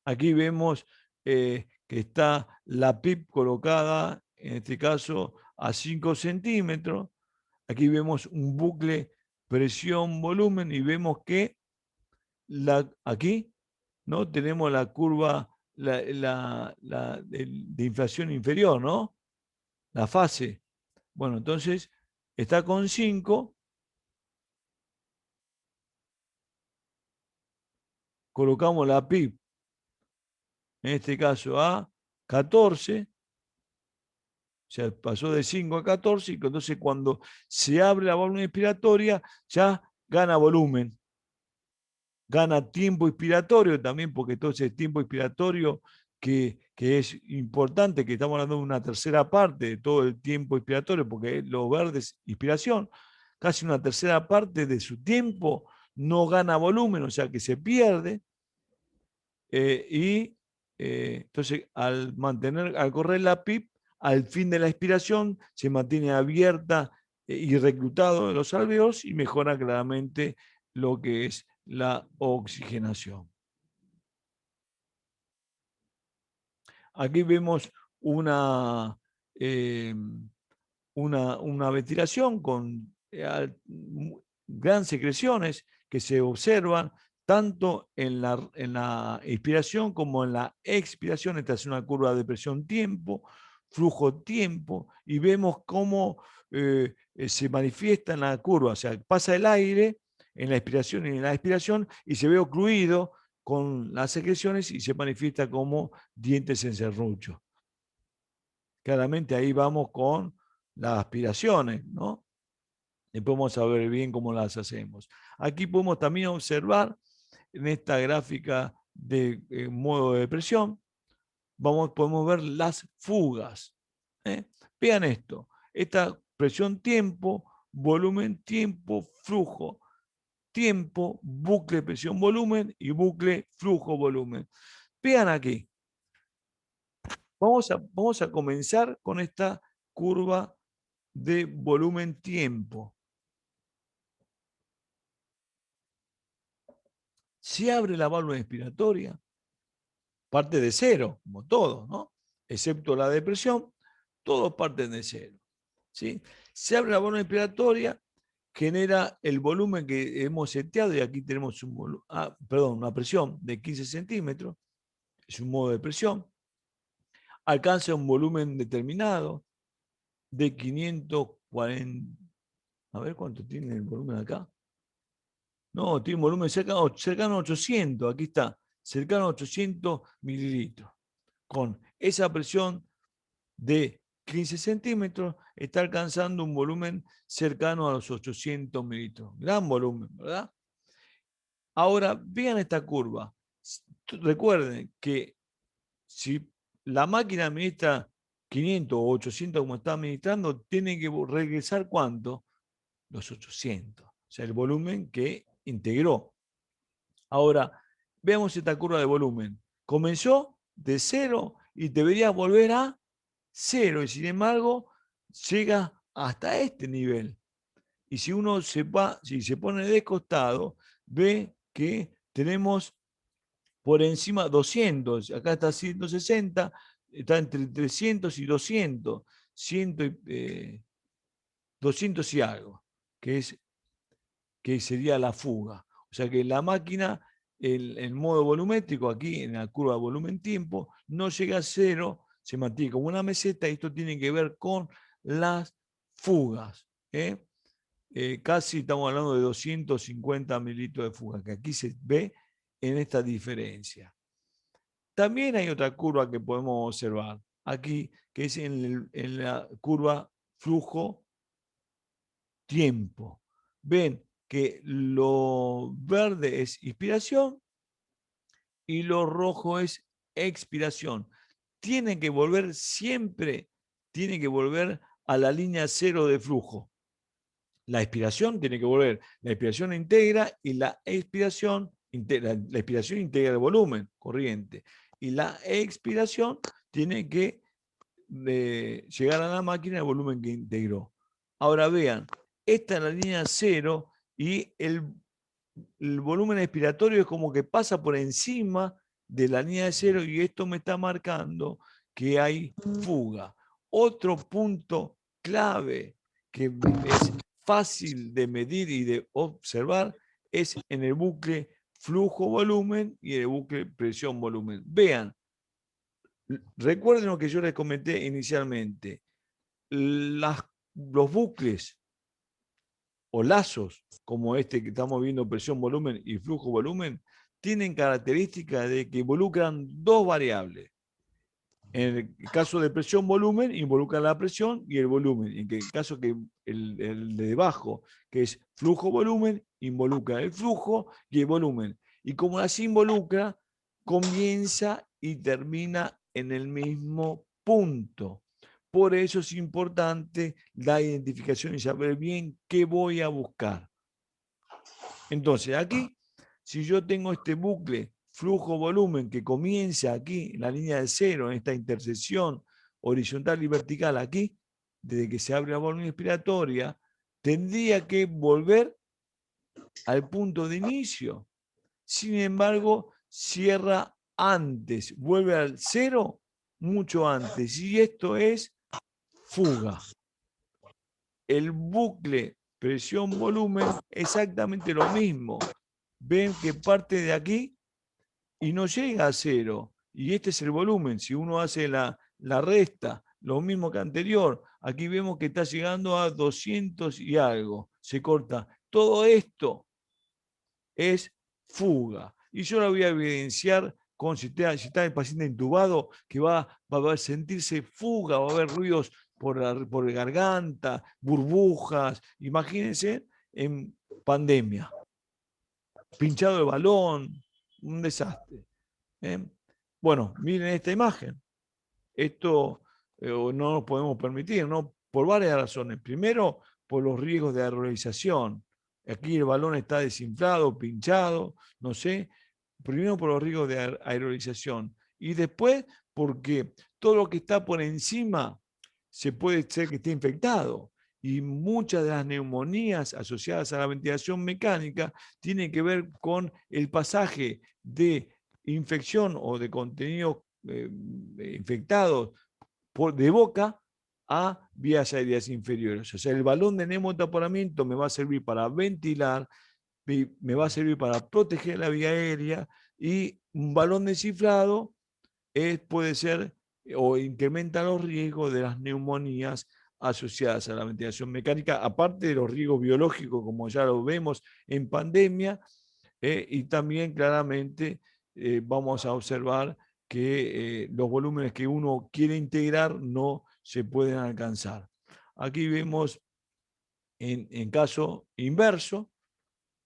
Aquí vemos que está la PIP colocada, en este caso, a 5 centímetros. Aquí vemos un bucle presión-volumen y vemos que aquí ¿no? Tenemos la curva de inflación inferior, ¿no? La fase. Bueno, entonces está con 5, colocamos la PIP, en este caso a 14, o sea, pasó de 5 a 14, y entonces cuando se abre la válvula inspiratoria ya gana volumen, gana tiempo inspiratorio también, porque entonces tiempo inspiratorio que es importante, que estamos hablando de una tercera parte de todo el tiempo inspiratorio, porque lo verde es inspiración, casi una tercera parte de su tiempo no gana volumen, o sea que se pierde, y entonces al correr la PIP, al fin de la expiración, se mantiene abierta y reclutado los alveolos y mejora claramente lo que es la oxigenación. Aquí vemos una, eh, una ventilación con gran secreciones que se observan tanto en la inspiración como en la expiración. Esta es una curva de presión-tiempo, flujo-tiempo, y vemos cómo se manifiesta en la curva. O sea, pasa el aire en la inspiración y en la expiración y se ve ocluido con las secreciones y se manifiesta como dientes en serrucho. Claramente ahí vamos con las aspiraciones, ¿no? Después vamos a ver bien cómo las hacemos. Aquí podemos también observar en esta gráfica de modo de presión, podemos ver las fugas. ¿eh? Vean esto, esta presión tiempo, volumen tiempo, flujo, tiempo, bucle presión volumen y bucle flujo volumen. Vean aquí, vamos a comenzar con esta curva de volumen tiempo. Se abre la válvula inspiratoria, parte de cero, como todo, ¿no? Excepto la depresión, todos parten de cero. ¿Sí? Se abre la válvula inspiratoria, genera el volumen que hemos seteado, y aquí tenemos una presión de 15 centímetros, es un modo de presión, alcanza un volumen determinado de 540, a ver cuánto tiene el volumen acá. No, tiene un volumen cercano a 800, aquí está, cercano a 800 mililitros. Con esa presión de 15 centímetros, está alcanzando un volumen cercano a los 800 mililitros. Gran volumen, ¿verdad? Ahora, vean esta curva. Recuerden que si la máquina administra 500 o 800 como está administrando, tiene que regresar ¿cuánto? Los 800. O sea, el volumen que integró. Ahora, veamos esta curva de volumen. Comenzó de cero y debería volver a cero, y sin embargo, llega hasta este nivel. Y si uno si se pone de costado, ve que tenemos por encima 200, acá está 160, está entre 300 y 200, 200 y algo, que sería la fuga. O sea que la máquina, el modo volumétrico, aquí en la curva volumen-tiempo, no llega a cero, se mantiene como una meseta, y esto tiene que ver con las fugas. Casi estamos hablando de 250 mililitros de fuga, que aquí se ve en esta diferencia. También hay otra curva que podemos observar aquí, que es en la curva flujo-tiempo. Ven que lo verde es inspiración y lo rojo es expiración. Tiene que volver siempre, tiene que volver a la línea cero de flujo. La expiración tiene que volver, la expiración integra y la expiración, la expiración integra el volumen corriente y la expiración tiene que llegar a la máquina el volumen que integró. Ahora vean, esta es la línea cero y el volumen expiratorio es como que pasa por encima de la línea de cero y esto me está marcando que hay fuga. Otro punto clave que es fácil de medir y de observar es en el bucle flujo-volumen y en el bucle presión-volumen. Vean, recuerden lo que yo les comenté inicialmente. Los bucles o lazos, como este que estamos viendo, presión-volumen y flujo-volumen, tienen características de que involucran dos variables. En el caso de presión-volumen, involucra la presión y el volumen. En el caso que el de debajo, que es flujo-volumen, involucra el flujo y el volumen. Y como así involucra, comienza y termina en el mismo punto. Por eso es importante la identificación y saber bien qué voy a buscar. Entonces, aquí, si yo tengo este bucle flujo-volumen que comienza aquí, en la línea de cero, en esta intersección horizontal y vertical aquí, desde que se abre la válvula inspiratoria, tendría que volver al punto de inicio. Sin embargo, cierra antes, vuelve al cero mucho antes. Y esto es fuga. El bucle presión-volumen exactamente lo mismo. Ven que parte de aquí y no llega a cero. Y este es el volumen. Si uno hace la resta, lo mismo que anterior, aquí vemos que está llegando a 200 y algo. Se corta. Todo esto es fuga. Y yo lo voy a evidenciar con si está el paciente intubado, que va a sentirse fuga, va a haber ruidos por garganta, burbujas. Imagínense en pandemia, pinchado el balón, un desastre. ¿Eh? Bueno, miren esta imagen. Esto no nos podemos permitir, ¿no? Por varias razones. Primero, por los riesgos de aerolización. Aquí el balón está desinflado, pinchado, no sé. Primero por los riesgos de aerolización. Y después porque todo lo que está por encima se puede ser que esté infectado. Y muchas de las neumonías asociadas a la ventilación mecánica tienen que ver con el pasaje de infección o de contenidos infectados de boca a vías aéreas inferiores. O sea, el balón de neumotaponamiento me va a servir para ventilar, me va a servir para proteger la vía aérea y un balón desinflado puede ser o incrementa los riesgos de las neumonías asociadas a la ventilación mecánica, aparte de los riesgos biológicos, como ya lo vemos en pandemia, y también claramente vamos a observar que los volúmenes que uno quiere integrar no se pueden alcanzar. Aquí vemos en caso inverso,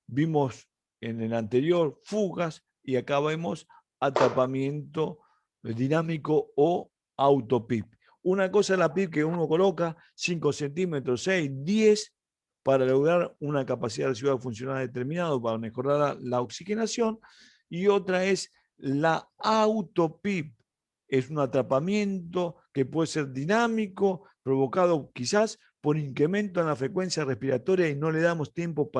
vimos en el anterior fugas y acá vemos atrapamiento dinámico o autopip. Una cosa es la PIP que uno coloca 5 centímetros, 6, 10 para lograr una capacidad de ciudad funcional determinada para mejorar la oxigenación y otra es la autopip. Es un atrapamiento que puede ser dinámico, provocado quizás por incremento en la frecuencia respiratoria y no le damos tiempo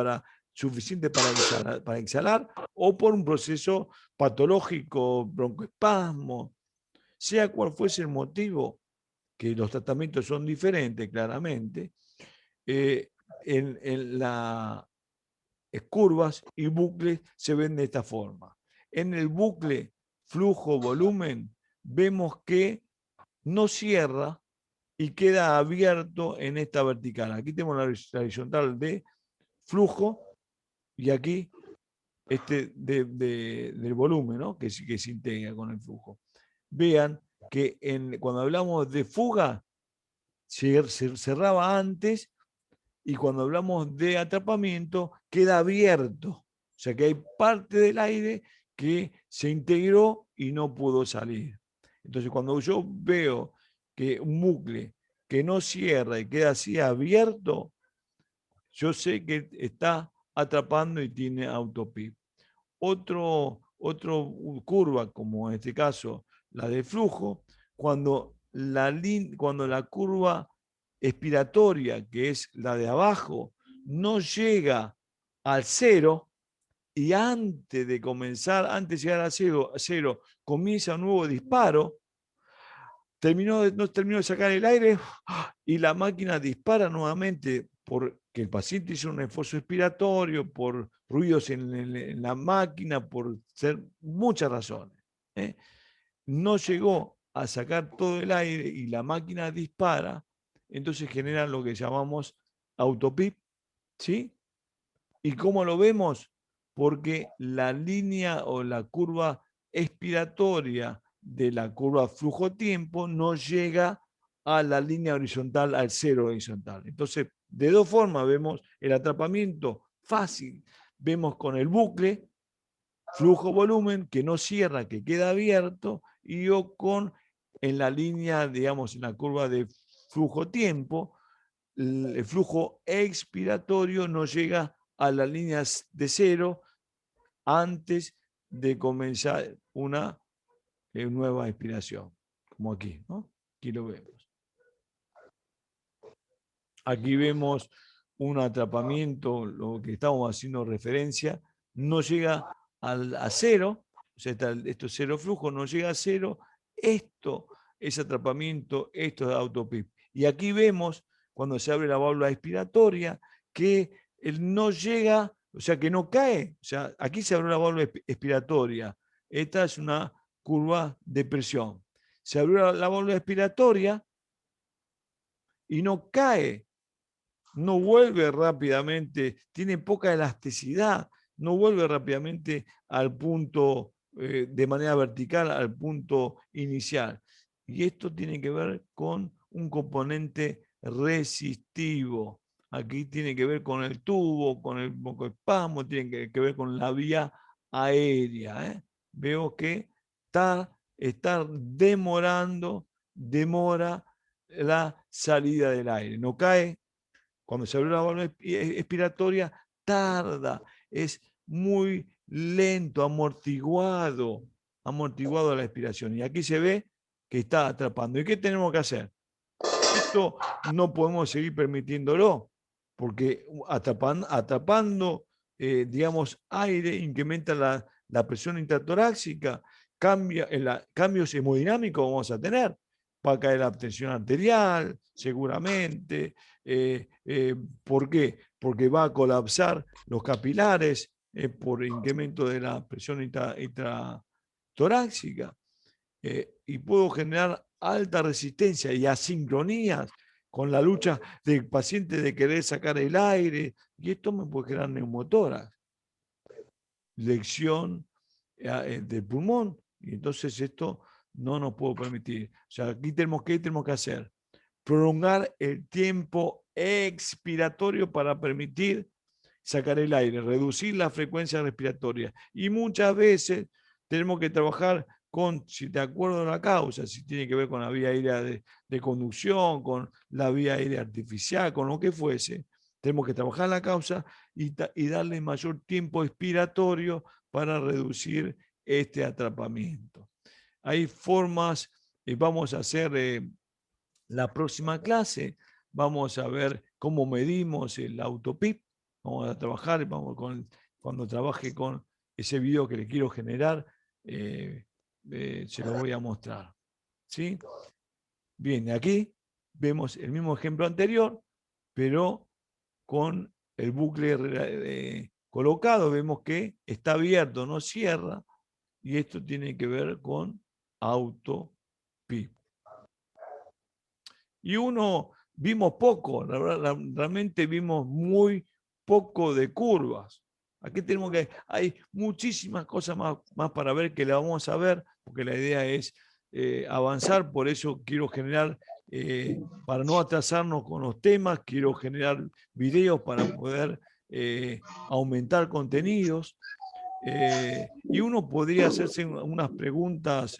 suficiente para exhalar o por un proceso patológico, broncoespasmo, sea cual fuese el motivo, que los tratamientos son diferentes claramente, en las curvas y bucles se ven de esta forma. En el bucle flujo-volumen vemos que no cierra y queda abierto en esta vertical. Aquí tenemos la horizontal de flujo y aquí del volumen, ¿no? que se integra con el flujo. Vean que cuando hablamos de fuga, se cerraba antes y cuando hablamos de atrapamiento, queda abierto. O sea que hay parte del aire que se integró y no pudo salir. Entonces, cuando yo veo que un bucle que no cierra y queda así abierto, yo sé que está atrapando y tiene autopip. Otro curva, como en este caso la de flujo, cuando la curva expiratoria, que es la de abajo, no llega al cero, y antes de comenzar, antes de llegar a cero, comienza un nuevo disparo, no terminó de sacar el aire y la máquina dispara nuevamente porque el paciente hizo un esfuerzo expiratorio, por ruidos en la máquina, por ser muchas razones. ¿eh? No llegó a sacar todo el aire y la máquina dispara, entonces genera lo que llamamos autopip, ¿sí? ¿Y cómo lo vemos? Porque la línea o la curva expiratoria de la curva flujo-tiempo no llega a la línea horizontal, al cero horizontal. Entonces, de dos formas vemos el atrapamiento fácil. Vemos con el bucle, flujo-volumen, que no cierra, que queda abierto, y o con en la línea, digamos, en la curva de flujo-tiempo, el flujo expiratorio no llega a las líneas de cero antes de comenzar una nueva expiración, como aquí, ¿no? Aquí lo vemos. Aquí vemos un atrapamiento, lo que estamos haciendo referencia, no llega a cero, o sea, esto es cero flujo, no llega a cero, esto es atrapamiento, esto es autopip. Y aquí vemos, cuando se abre la válvula expiratoria, que él no llega, o sea, que no cae, o sea, aquí se abrió la válvula expiratoria, esta es una curva de presión. Se abrió la válvula expiratoria y no cae, no vuelve rápidamente, tiene poca elasticidad, no vuelve rápidamente al punto, de manera vertical, al punto inicial. Y esto tiene que ver con un componente resistivo. Aquí tiene que ver con el tubo, con el mocoespasmo, tiene que ver con la vía aérea. Veo que está demora la salida del aire. No cae, cuando se abre la válvula expiratoria, tarda, es muy lento, amortiguado la expiración. Y aquí se ve que está atrapando. ¿Y qué tenemos que hacer? Esto no podemos seguir permitiéndolo, porque atrapando digamos, aire, incrementa la presión intratorácica, cambios hemodinámicos vamos a tener. Va a caer la tensión arterial, seguramente. ¿Por qué? Porque va a colapsar los capilares por incremento de la presión intratorácica. Y puedo generar alta resistencia y asincronías con la lucha del paciente de querer sacar el aire, y esto me puede generar neumotórax, lección del pulmón, y entonces esto no nos puedo permitir. O sea, aquí tenemos que hacer, prolongar el tiempo expiratorio para permitir sacar el aire, reducir la frecuencia respiratoria. Y muchas veces tenemos que trabajar con, si te acuerdo la causa, si tiene que ver con la vía aérea de conducción, con la vía aérea artificial, con lo que fuese, tenemos que trabajar la causa y darle mayor tiempo expiratorio para reducir este atrapamiento. Hay formas, vamos a hacer la próxima clase, vamos a ver cómo medimos el autopip, vamos a trabajar, cuando trabaje con ese video que le quiero generar, se lo voy a mostrar. ¿Sí? Bien, aquí vemos el mismo ejemplo anterior, pero con el bucle colocado, vemos que está abierto, no cierra, y esto tiene que ver con autopip. Y vimos poco, realmente vimos muy poco de curvas. Aquí hay muchísimas cosas más para ver que la vamos a ver, porque la idea es avanzar, por eso quiero generar, para no atrasarnos con los temas, quiero generar videos para poder aumentar contenidos. Y uno podría hacerse unas preguntas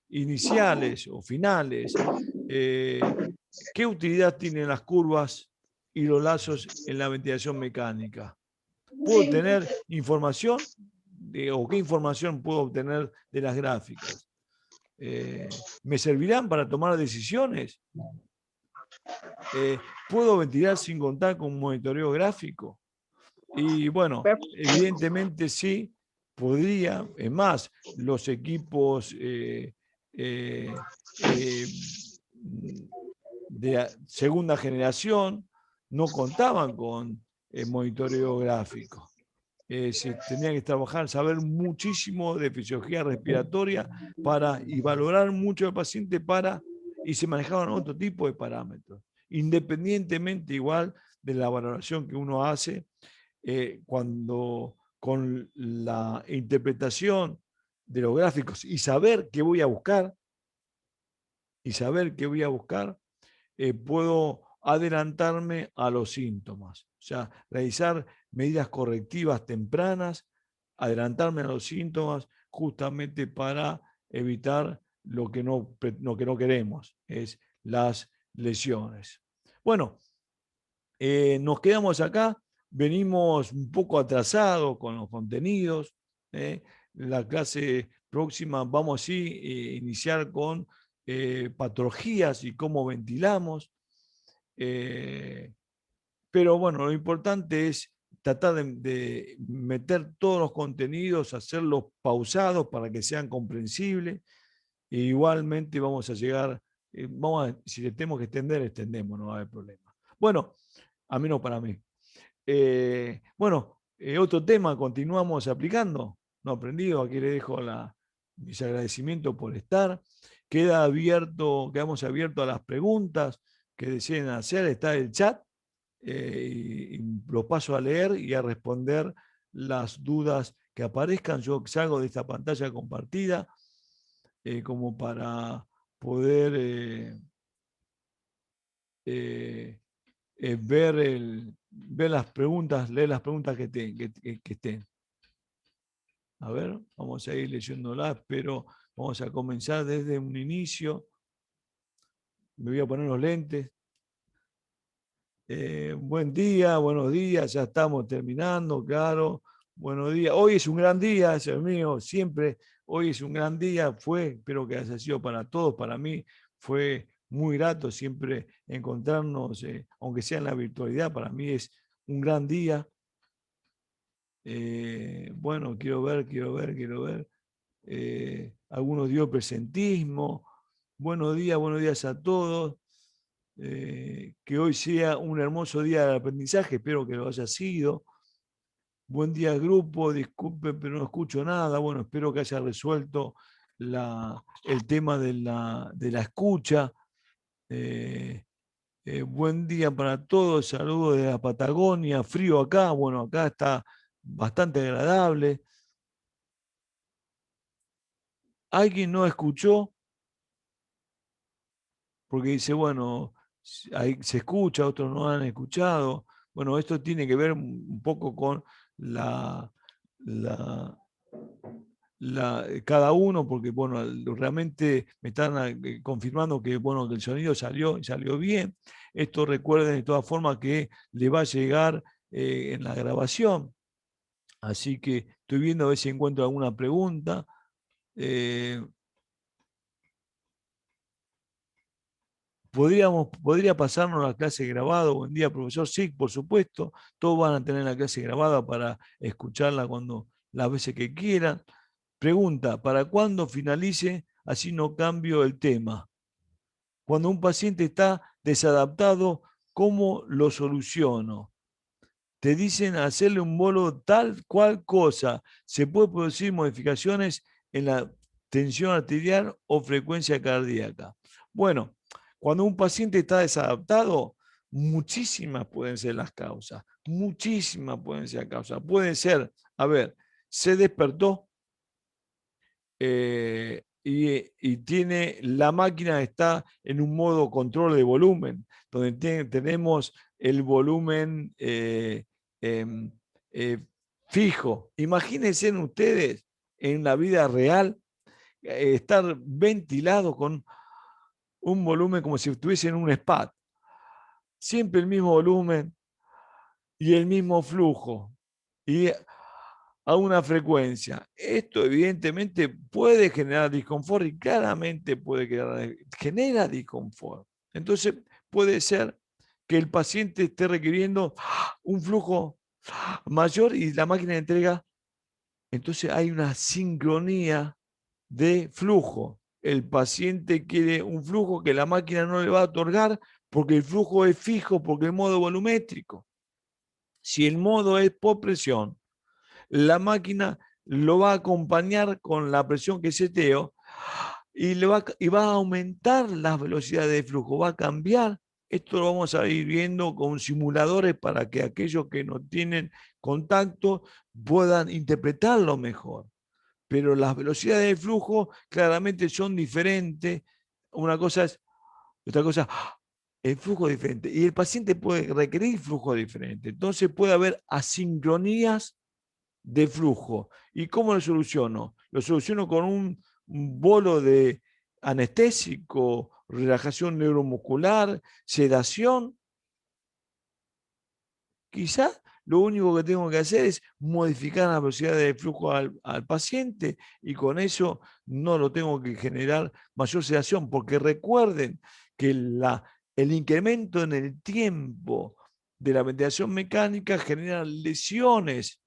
iniciales o finales. ¿Qué utilidad tienen las curvas y los lazos en la ventilación mecánica? ¿Puedo tener información o qué información puedo obtener de las gráficas? ¿Me servirán para tomar decisiones? ¿Puedo ventilar sin contar con un monitoreo gráfico? Y bueno, evidentemente sí, podría. Es más, los equipos de segunda generación no contaban con monitoreo gráfico. Se tenía que trabajar, saber muchísimo de fisiología respiratoria y valorar mucho al paciente y se manejaban otro tipo de parámetros, independientemente igual de la valoración que uno hace cuando con la interpretación de los gráficos y saber qué voy a buscar, puedo adelantarme a los síntomas. O sea, realizar medidas correctivas tempranas, adelantarme a los síntomas justamente para evitar lo que no queremos, es las lesiones. Bueno, nos quedamos acá, venimos un poco atrasados con los contenidos. La clase próxima vamos a iniciar con patologías y cómo ventilamos. Pero bueno, lo importante es tratar de meter todos los contenidos, hacerlos pausados para que sean comprensibles. E igualmente vamos a llegar, si le tenemos que extender, extendemos, no va a haber problema. Bueno, a menos para mí. Bueno, otro tema, continuamos aplicando. No aprendido, aquí le dejo mis agradecimientos por estar. Quedamos abiertos a las preguntas que deseen hacer. Está el chat y lo paso a leer y a responder las dudas que aparezcan. Yo salgo de esta pantalla compartida como para poder ver las preguntas, leer las preguntas que estén. A ver, vamos a ir leyéndolas, pero vamos a comenzar desde un inicio. Me voy a poner los lentes. Buen día, buenos días, ya estamos terminando, claro. Buenos días. Hoy es un gran día, es el mío, siempre. Hoy es un gran día, espero que haya sido para todos, para mí fue muy grato siempre encontrarnos, aunque sea en la virtualidad, para mí es un gran día. Bueno, quiero ver. Algunos dio presentismo. Buenos días a todos. Que hoy sea un hermoso día de aprendizaje, espero que lo haya sido. Buen día grupo, disculpe, pero no escucho nada. Bueno, espero que haya resuelto el tema de la escucha. Buen día para todos, saludos de la Patagonia, frío acá, bueno, acá está bastante agradable. ¿Alguien no escuchó? Porque dice, bueno, se escucha, otros no han escuchado. Bueno, esto tiene que ver un poco con la, la, cada uno, porque bueno, realmente me están confirmando que, bueno, que el sonido salió bien. Esto recuerden de todas formas que le va a llegar en la grabación. Así que estoy viendo a ver si encuentro alguna pregunta. ¿Podría pasarnos la clase grabada? Buen día, profesor. Sí, por supuesto. Todos van a tener la clase grabada para escucharla las veces que quieran. Pregunta, ¿para cuándo finalice? Así no cambio el tema. Cuando un paciente está desadaptado, ¿cómo lo soluciono? Te dicen hacerle un bolo tal cual cosa. Se puede producir modificaciones en la tensión arterial o frecuencia cardíaca. Bueno, cuando un paciente está desadaptado, muchísimas pueden ser las causas. Muchísimas pueden ser las causas. Puede ser, a ver, se despertó y tiene la máquina está en un modo control de volumen, donde tenemos el volumen eh, fijo. Imagínense ustedes en la vida real estar ventilado con un volumen como si estuviese en un spa. Siempre el mismo volumen y el mismo flujo y a una frecuencia. Esto evidentemente puede generar disconfort y claramente genera disconfort. Entonces puede ser que el paciente esté requiriendo un flujo mayor y la máquina entrega. Entonces hay una sincronía de flujo. El paciente quiere un flujo que la máquina no le va a otorgar porque el flujo es fijo, porque el modo volumétrico. Si el modo es por presión, la máquina lo va a acompañar con la presión que seteo y va a aumentar las velocidades de flujo, va a cambiar. Esto lo vamos a ir viendo con simuladores para que aquellos que no tienen contacto puedan interpretarlo mejor. Pero las velocidades de flujo claramente son diferentes. Una cosa es, otra cosa, el flujo es diferente. Y el paciente puede requerir flujo diferente. Entonces puede haber asincronías de flujo. ¿Y cómo lo soluciono? Lo soluciono con un bolo de anestésico, relajación neuromuscular, sedación. Quizás lo único que tengo que hacer es modificar la velocidad de flujo al paciente y con eso no lo tengo que generar mayor sedación, porque recuerden que el incremento en el tiempo de la ventilación mecánica genera lesiones,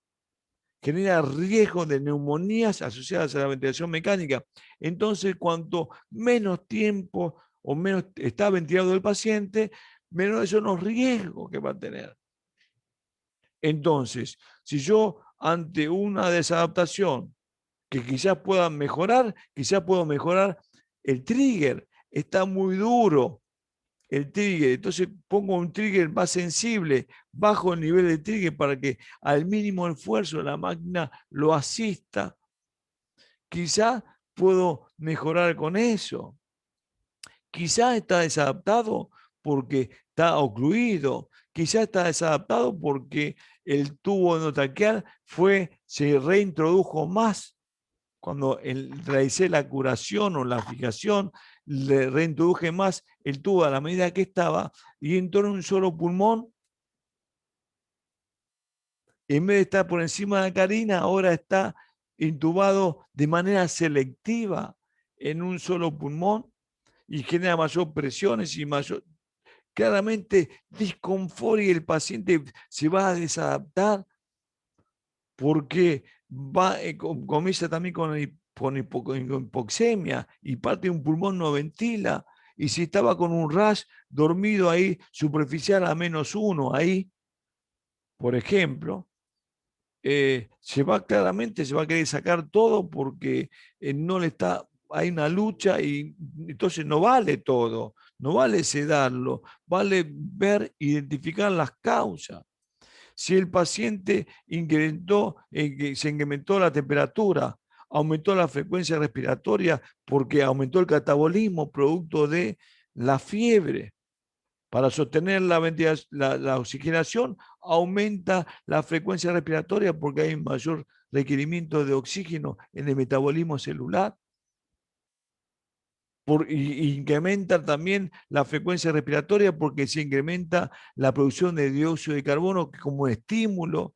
genera riesgo de neumonías asociadas a la ventilación mecánica. Entonces, cuanto menos tiempo o menos está ventilado el paciente, menos son los riesgos que va a tener. Entonces, si yo ante una desadaptación que quizás pueda mejorar, quizás puedo mejorar el trigger. Está muy duro el trigger, entonces pongo un trigger más sensible, bajo el nivel de trigger para que al mínimo esfuerzo la máquina lo asista. Quizás puedo mejorar con eso. Quizás está desadaptado porque está ocluido. Quizás está desadaptado porque el tubo endotraqueal se reintrodujo más. Cuando realicé la curación o la fijación, le reintroduje más el tubo a la medida que estaba y entró en un solo pulmón. En vez de estar por encima de la carina, ahora está intubado de manera selectiva en un solo pulmón y genera mayor presiones y mayor, claramente disconfort y el paciente se va a desadaptar porque comienza también con hipoxemia y parte de un pulmón no ventila. Y si estaba con un rash dormido ahí superficial a -1, ahí, por ejemplo, claramente se va a querer sacar todo porque no le está, hay una lucha y entonces no vale todo, no vale sedarlo, vale ver, identificar las causas. Si el paciente se incrementó la temperatura, aumentó la frecuencia respiratoria porque aumentó el catabolismo producto de la fiebre. Para sostener la oxigenación, aumenta la frecuencia respiratoria porque hay mayor requerimiento de oxígeno en el metabolismo celular. Incrementa también la frecuencia respiratoria porque se incrementa la producción de dióxido de carbono que como estímulo,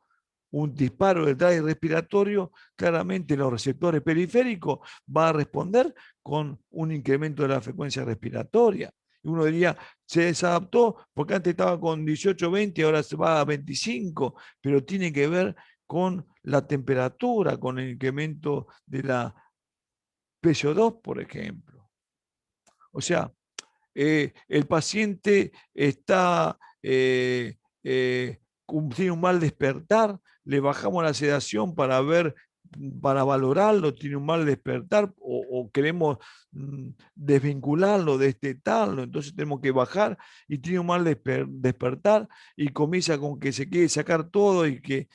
un disparo del drive respiratorio, claramente los receptores periféricos va a responder con un incremento de la frecuencia respiratoria. Y uno diría, se desadaptó porque antes estaba con 18, 20, ahora se va a 25, pero tiene que ver con la temperatura, con el incremento de la PSO2, por ejemplo. O sea, el paciente tiene un mal despertar, le bajamos la sedación para ver, para valorarlo, tiene un mal despertar o queremos desvincularlo, destetarlo, entonces tenemos que bajar y tiene un mal despertar y comienza con que se quiere sacar todo y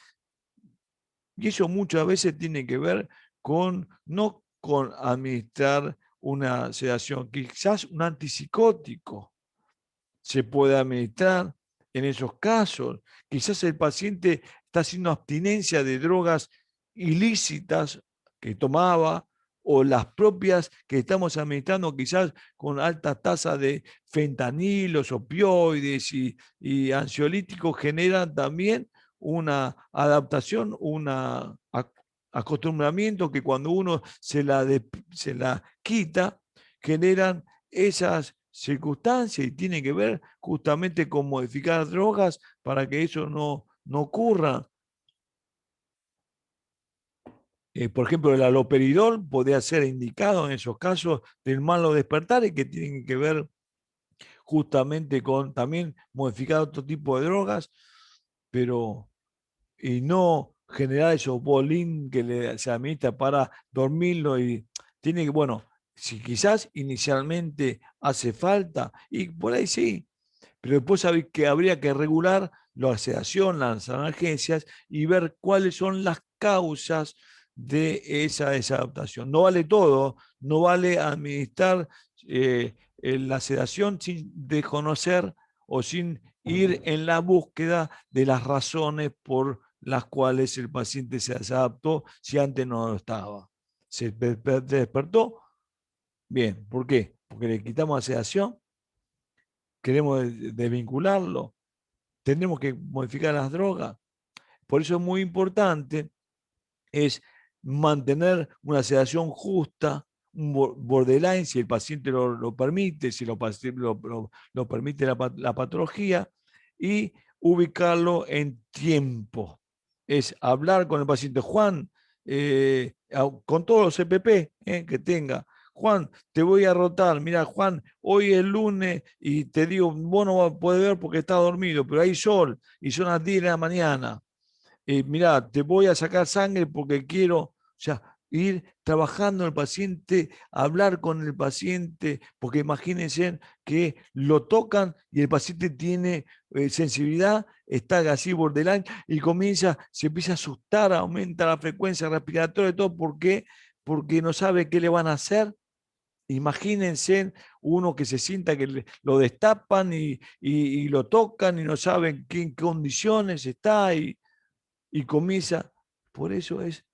eso muchas veces tiene que ver no con administrar una sedación, quizás un antipsicótico se puede administrar en esos casos. Quizás el paciente está haciendo abstinencia de drogas ilícitas que tomaba o las propias que estamos administrando quizás con altas tasas de fentanilos, opioides y ansiolíticos, generan también una adaptación, un acostumbramiento que cuando uno se la quita, generan esas circunstancias y tiene que ver justamente con modificar drogas para que eso no ocurra. Por ejemplo, el haloperidol podría ser indicado en esos casos del malo despertar y que tienen que ver justamente con también modificar otro tipo de drogas, pero y no generar esos bolín que se administra para dormirlo y tiene que, bueno, si quizás inicialmente hace falta, y por ahí sí, pero después que habría que regular la sedación, las analgesias y ver cuáles son las causas de esa desadaptación. No vale todo, no vale administrar la sedación sin desconocer o sin ir en la búsqueda de las razones por las cuales el paciente se desadaptó si antes no lo estaba. Se despertó, bien, ¿por qué? Porque le quitamos la sedación, queremos desvincularlo, tendremos que modificar las drogas. Por eso es muy importante es mantener una sedación justa, un borderline, si el paciente lo permite, si lo permite la patología, y ubicarlo en tiempo. Es hablar con el paciente, Juan, con todos los CPP que tenga. Juan, te voy a rotar. Mira, Juan, hoy es lunes y te digo, vos no vas a poder ver porque estás dormido, pero hay sol y son las 10 de la mañana. Mirá, te voy a sacar sangre porque quiero, o sea, ir trabajando el paciente, hablar con el paciente, porque imagínense que lo tocan y el paciente tiene sensibilidad, está así borderline y se empieza a asustar, aumenta la frecuencia respiratoria y todo, ¿por qué? Porque no sabe qué le van a hacer. Imagínense uno que se sienta que lo destapan y lo tocan y no saben en qué condiciones está y comienza. Por eso es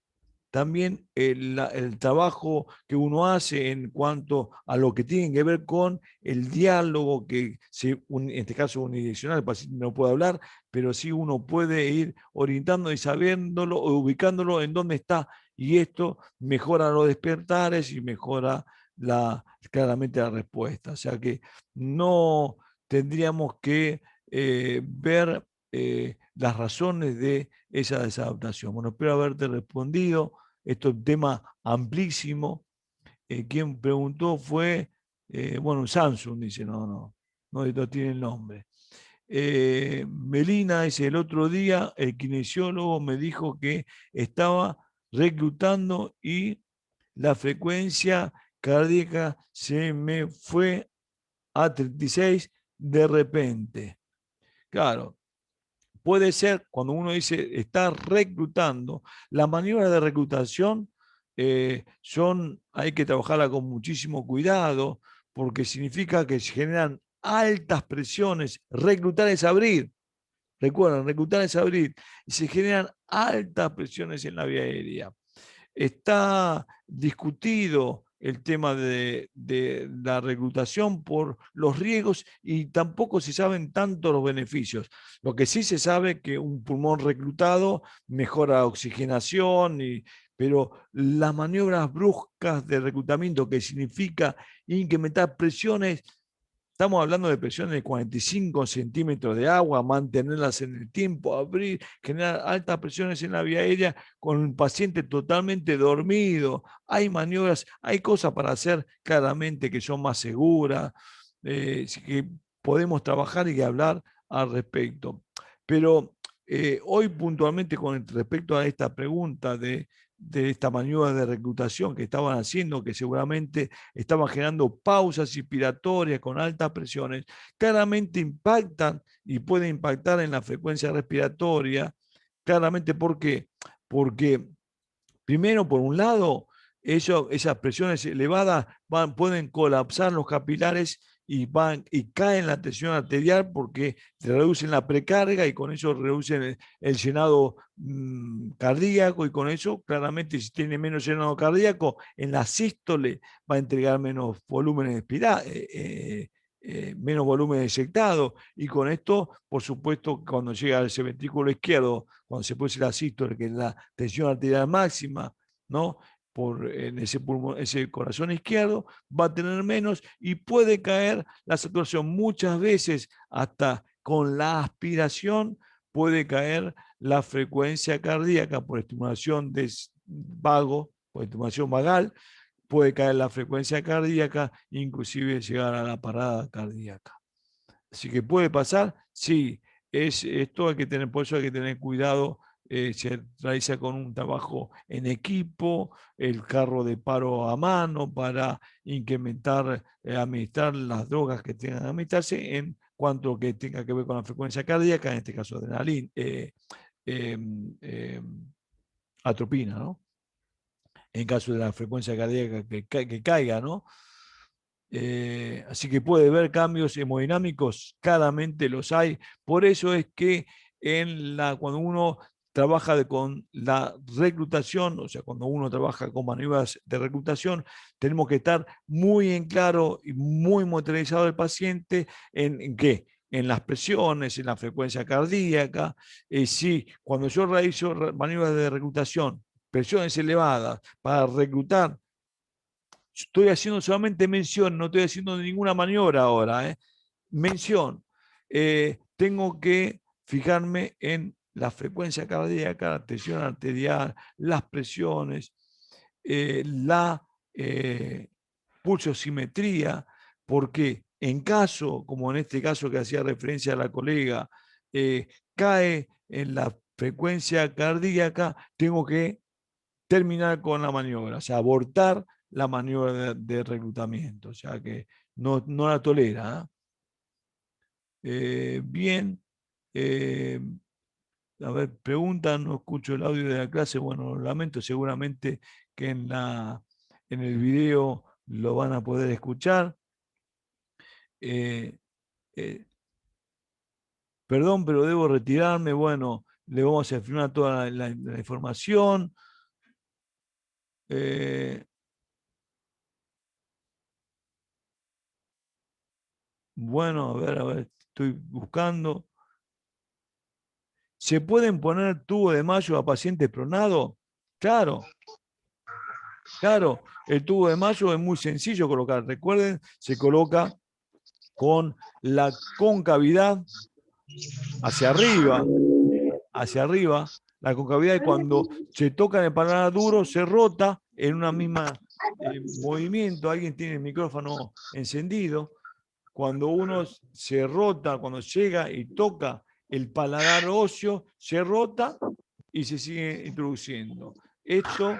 también el trabajo que uno hace en cuanto a lo que tiene que ver con el diálogo, que en este caso unidireccional, el paciente no puede hablar, pero sí uno puede ir orientando y sabiéndolo o ubicándolo en dónde está. Y esto mejora los despertares y mejora claramente la respuesta. O sea que no tendríamos que ver las razones de esa desadaptación. Bueno, espero haberte respondido. Esto es un tema amplísimo. Quien preguntó fue, bueno, Samsung, dice, no tiene el nombre. Melina dice, el otro día el kinesiólogo me dijo que estaba reclutando y la frecuencia cardíaca se me fue a 36 de repente. Claro, puede ser, cuando uno dice está reclutando, las maniobras de reclutación hay que trabajarla con muchísimo cuidado, porque significa que se generan altas presiones. Reclutar es abrir, recuerden, reclutar es abrir, y se generan altas presiones en la vía aérea. Está discutido el tema de la reclutación por los riesgos y tampoco se saben tanto los beneficios. Lo que sí se sabe es que un pulmón reclutado mejora la oxigenación, pero las maniobras bruscas de reclutamiento, que significa incrementar presiones, estamos hablando de presiones de 45 centímetros de agua, mantenerlas en el tiempo, abrir, generar altas presiones en la vía aérea con un paciente totalmente dormido. Hay maniobras, hay cosas para hacer claramente que son más seguras, que podemos trabajar y hablar al respecto. Pero hoy puntualmente con respecto a esta pregunta de esta maniobra de reclutación que estaban haciendo, que seguramente estaban generando pausas inspiratorias con altas presiones, claramente impactan y pueden impactar en la frecuencia respiratoria. Claramente, ¿por qué? Porque primero, por un lado, esas presiones elevadas pueden colapsar los capilares y caen la tensión arterial porque reducen la precarga y con eso reducen el llenado cardíaco, y con eso claramente si tiene menos llenado cardíaco en la sístole va a entregar menos volumen menos volumen eyectado, y con esto, por supuesto, cuando llega a ese ventrículo izquierdo, cuando se produce la sístole, que es la tensión arterial máxima, ¿no? En ese pulmón, ese corazón izquierdo, va a tener menos y puede caer la saturación. Muchas veces, hasta con la aspiración, puede caer la frecuencia cardíaca por estimulación de vago, por estimulación vagal, puede caer la frecuencia cardíaca, inclusive llegar a la parada cardíaca. Así que puede pasar, sí, esto hay que tener, por eso hay que tener cuidado. Se realiza con un trabajo en equipo, el carro de paro a mano para incrementar, administrar las drogas que tengan que administrarse en cuanto que tenga que ver con la frecuencia cardíaca, en este caso adrenalina, eh, eh, atropina, ¿no? En caso de la frecuencia cardíaca que caiga, ¿no? Así que puede haber cambios hemodinámicos, claramente los hay. Por eso es que cuando uno trabaja con la reclutación, o sea, cuando uno trabaja con maniobras de reclutación, tenemos que estar muy en claro y muy monitorizado el paciente en qué, en las presiones, en la frecuencia cardíaca. Sí, cuando yo realizo maniobras de reclutación, presiones elevadas para reclutar, estoy haciendo solamente mención, no estoy haciendo ninguna maniobra ahora, mención. Tengo que fijarme en la frecuencia cardíaca, la tensión arterial, las presiones, la pulsosimetría, porque en caso, como en este caso que hacía referencia a la colega, cae en la frecuencia cardíaca, tengo que terminar con la maniobra, o sea, abortar la maniobra de reclutamiento, o sea que no la tolera. Bien, eh, a ver, preguntan, no escucho el audio de la clase, bueno, lo lamento, seguramente que en el video lo van a poder escuchar. Eh, eh, Perdón, pero debo retirarme, bueno, le vamos a firmar toda la información. Bueno, a ver, estoy buscando. ¿Se pueden poner tubo de mayo a pacientes pronados? Claro, claro. El tubo de mayo es muy sencillo colocar. Recuerden, se coloca con la concavidad hacia arriba, hacia arriba. La concavidad, y cuando se toca en el paladar duro, se rota en una misma movimiento. Alguien tiene el micrófono encendido. Cuando uno se rota, cuando llega y toca el paladar óseo, se rota y se sigue introduciendo. Esto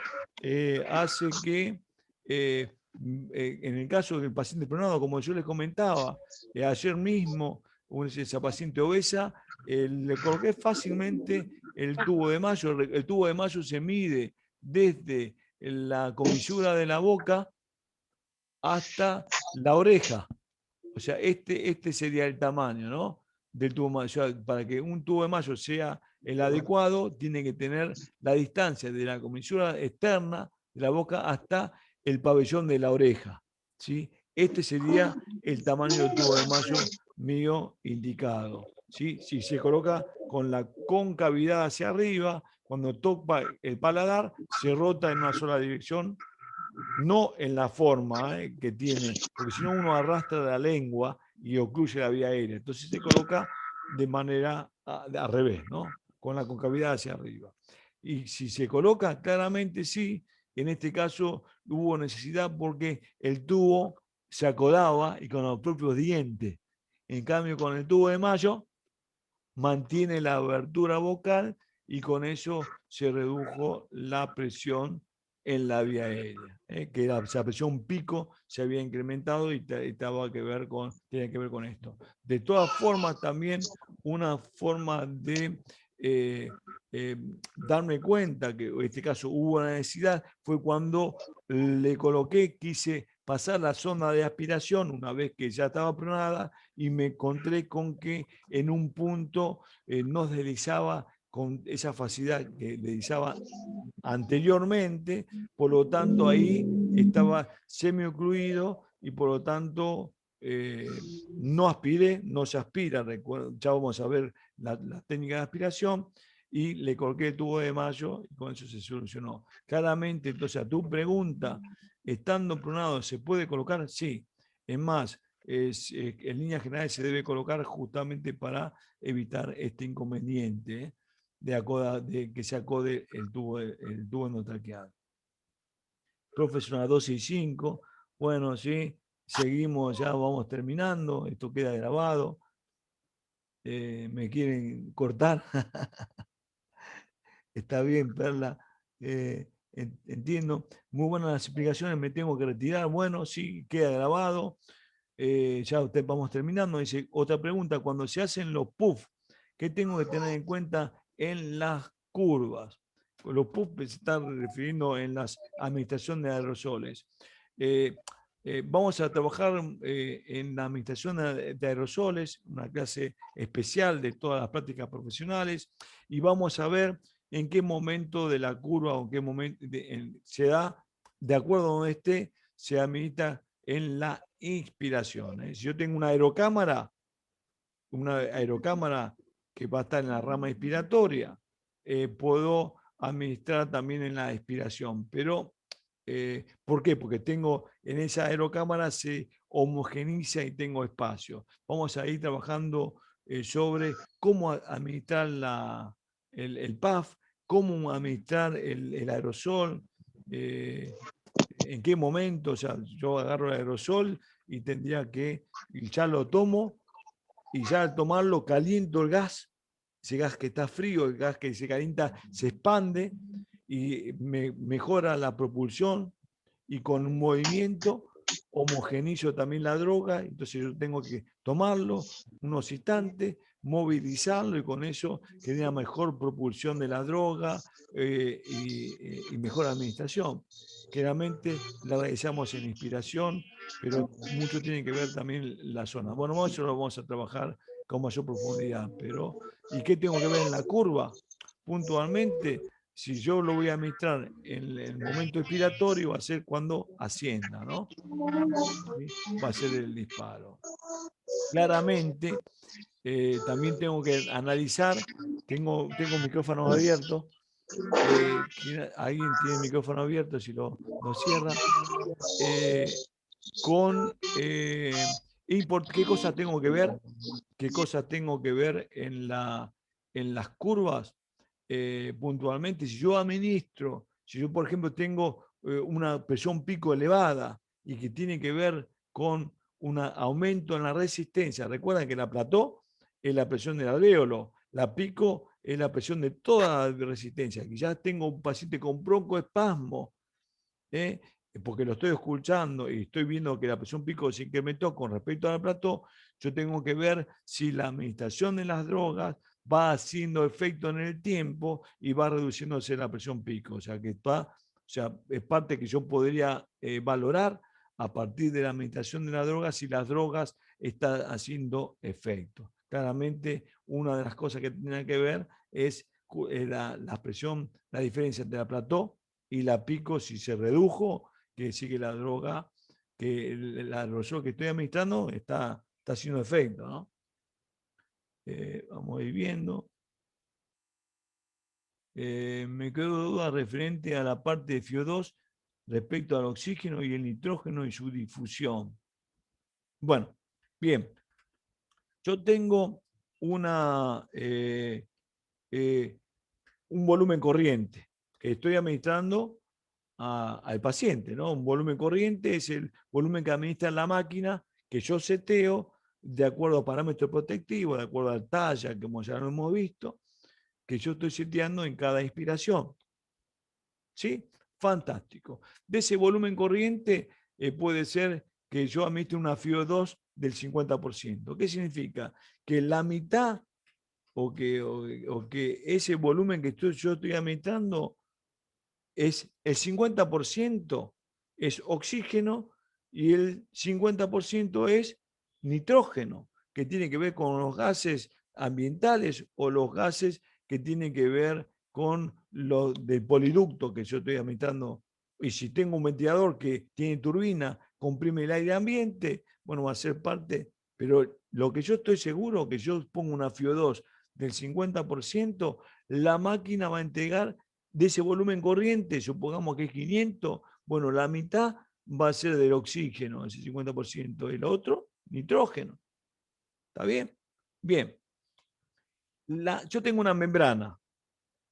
hace que, en el caso del paciente pronado, como yo les comentaba, ayer mismo, esa paciente obesa, le coloqué fácilmente el tubo de mayo. El tubo de mayo se mide desde la comisura de la boca hasta la oreja. O sea, este sería el tamaño, ¿no? Del tubo de mayo. O sea, para que un tubo de mayo sea el adecuado, tiene que tener la distancia de la comisura externa de la boca hasta el pabellón de la oreja, ¿sí? Este sería el tamaño del tubo de mayo mío indicado, ¿sí? Si se coloca con la concavidad hacia arriba, cuando toca el paladar, se rota en una sola dirección, no en la forma que tiene, porque si no uno arrastra la lengua y ocluye la vía aérea. Entonces se coloca de manera al revés, ¿no? Con la concavidad hacia arriba. Y si se coloca, claramente sí, en este caso hubo necesidad porque el tubo se acodaba y con los propios dientes. En cambio, con el tubo de mayo mantiene la abertura vocal y con eso se redujo la presión en la vía aérea, que esa presión pico se había incrementado y tenía que ver con esto. De todas formas, también una forma de eh, darme cuenta que en este caso hubo una necesidad fue cuando le coloqué, quise pasar la zona de aspiración una vez que ya estaba pronada y me encontré con que en un punto no deslizaba con esa facilidad que deslizaba anteriormente, por lo tanto ahí estaba semi-ocluido y por lo tanto no aspiré, no se aspira, ya vamos a ver la técnica de aspiración, y le coloqué el tubo de mayo y con eso se solucionó. Claramente, entonces a tu pregunta, estando pronado, ¿se puede colocar? Sí. Es más, en líneas generales se debe colocar justamente para evitar este inconveniente de que se acode el tubo endotraqueal. Profesor 265, bueno, sí, seguimos, ya vamos terminando, esto queda grabado. Me quieren cortar. Está bien, Perla. Entiendo. Muy buenas las explicaciones, me tengo que retirar. Bueno, sí, queda grabado. Ya usted vamos terminando. Dice, otra pregunta, cuando se hacen los puff, ¿qué tengo que tener en cuenta en las curvas? Los puff se están refiriendo en las administración de aerosoles. Eh, Vamos a trabajar en la administración de aerosoles, una clase especial de todas las prácticas profesionales, y vamos a ver en qué momento de la curva o en qué momento se da, de acuerdo a donde esté, se administra en la inspiración. Si yo tengo una aerocámara que va a estar en la rama inspiratoria, puedo administrar también en la expiración. Pero, ¿por qué? Porque tengo en esa aerocámara se homogeneiza y tengo espacio. Vamos a ir trabajando sobre cómo administrar el PAF, cómo administrar el aerosol, en qué momento, o sea, yo agarro el aerosol y tendría que, y ya lo tomo, y ya al tomarlo caliento el gas, ese gas que está frío, el gas que se calienta, se expande y mejora la propulsión, y con un movimiento homogenizo también la droga, entonces yo tengo que tomarlo unos instantes, movilizarlo, y con eso genera mejor propulsión de la droga y mejor administración. Claramente la realizamos en inspiración, pero mucho tiene que ver también la zona. Bueno, eso lo vamos a trabajar con mayor profundidad, pero ¿y qué tengo que ver en la curva? Puntualmente, si yo lo voy a administrar en el momento expiratorio, va a ser cuando ascienda, ¿no? ¿Sí? Va a ser el disparo. Claramente, también tengo que analizar, tengo micrófonos abiertos, alguien tiene el micrófono abierto, si lo cierra, con qué cosas tengo que ver, qué cosas tengo que ver en las curvas puntualmente. Si yo administro, si yo por ejemplo tengo una presión pico elevada y que tiene que ver con un aumento en la resistencia, recuerden que la plató es la presión del alvéolo, la pico es la presión de toda la resistencia. Que ya tengo un paciente con broncoespasmo, ¿eh? Porque lo estoy escuchando y estoy viendo que la presión pico se incrementó con respecto al plató, yo tengo que ver si la administración de las drogas va haciendo efecto en el tiempo y va reduciéndose la presión pico. O sea, es parte que yo podría valorar a partir de la administración de las drogas, si las drogas están haciendo efecto. Claramente, una de las cosas que tiene que ver es la presión, la diferencia entre la plató y la pico. Si se redujo, quiere decir que la droga, que el aerosol que estoy administrando está haciendo efecto, ¿no? Vamos a ir viendo. Me quedo duda referente a la parte de FIO2 respecto al oxígeno y el nitrógeno y su difusión. Bueno, bien. Yo tengo un volumen corriente que estoy administrando al paciente, ¿no? Un volumen corriente es el volumen que administra la máquina, que yo seteo de acuerdo a parámetros protectivos, de acuerdo a la talla, como ya lo hemos visto, que yo estoy seteando en cada inspiración. ¿Sí? Fantástico. De ese volumen corriente puede ser que yo administre una FIO2 del 50%. ¿Qué significa? Que la mitad o que ese volumen que yo estoy administrando es el 50% es oxígeno y el 50% es nitrógeno, que tiene que ver con los gases ambientales o los gases que tienen que ver con lo del poliducto que yo estoy administrando. Y si tengo un ventilador que tiene turbina, comprime el aire ambiente, bueno, va a ser parte, pero lo que yo estoy seguro, que yo pongo una FIO2 del 50%, la máquina va a entregar de ese volumen corriente, supongamos que es 500, bueno, la mitad va a ser del oxígeno, ese 50%, el otro, nitrógeno. ¿Está bien? Bien. Yo tengo una membrana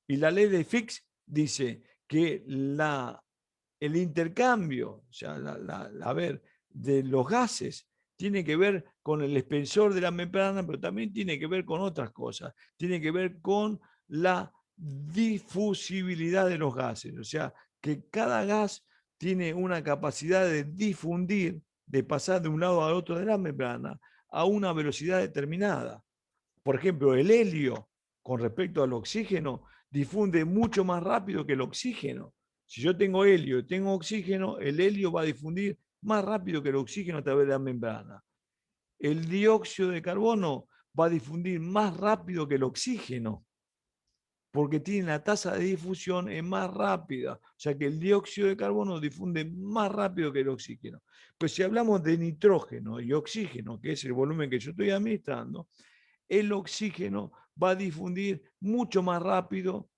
y la ley de Fick dice que el intercambio, o sea, a ver, de los gases tiene que ver con el espesor de la membrana, pero también tiene que ver con otras cosas. Tiene que ver con la difusibilidad de los gases, o sea, que cada gas tiene una capacidad de difundir, de pasar de un lado al otro de la membrana a una velocidad determinada. Por ejemplo, el helio con respecto al oxígeno difunde mucho más rápido que el oxígeno. Si yo tengo helio y tengo oxígeno, el helio va a difundir más rápido que el oxígeno a través de la membrana. El dióxido de carbono va a difundir más rápido que el oxígeno, porque tiene la tasa de difusión es más rápida. O sea que el dióxido de carbono difunde más rápido que el oxígeno. Pues si hablamos de nitrógeno y oxígeno, que es el volumen que yo estoy administrando, el oxígeno va a difundir mucho más rápido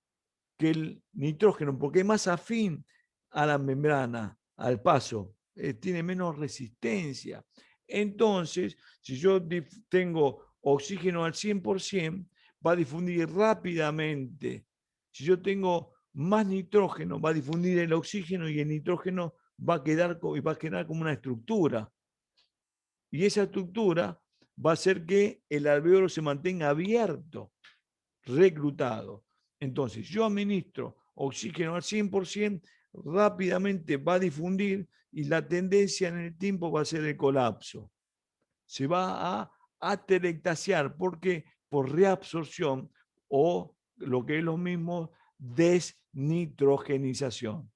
que el nitrógeno, porque es más afín a la membrana, al paso, tiene menos resistencia. Entonces, si yo tengo oxígeno al 100%, va a difundir rápidamente. Si yo tengo más nitrógeno, va a difundir el oxígeno y el nitrógeno va a quedar como una estructura. Y esa estructura va a hacer que el alveolo se mantenga abierto, reclutado. Entonces, yo administro oxígeno al 100%, rápidamente va a difundir y la tendencia en el tiempo va a ser el colapso. Se va a atelectasiar porque por reabsorción o lo que es lo mismo, desnitrogenización.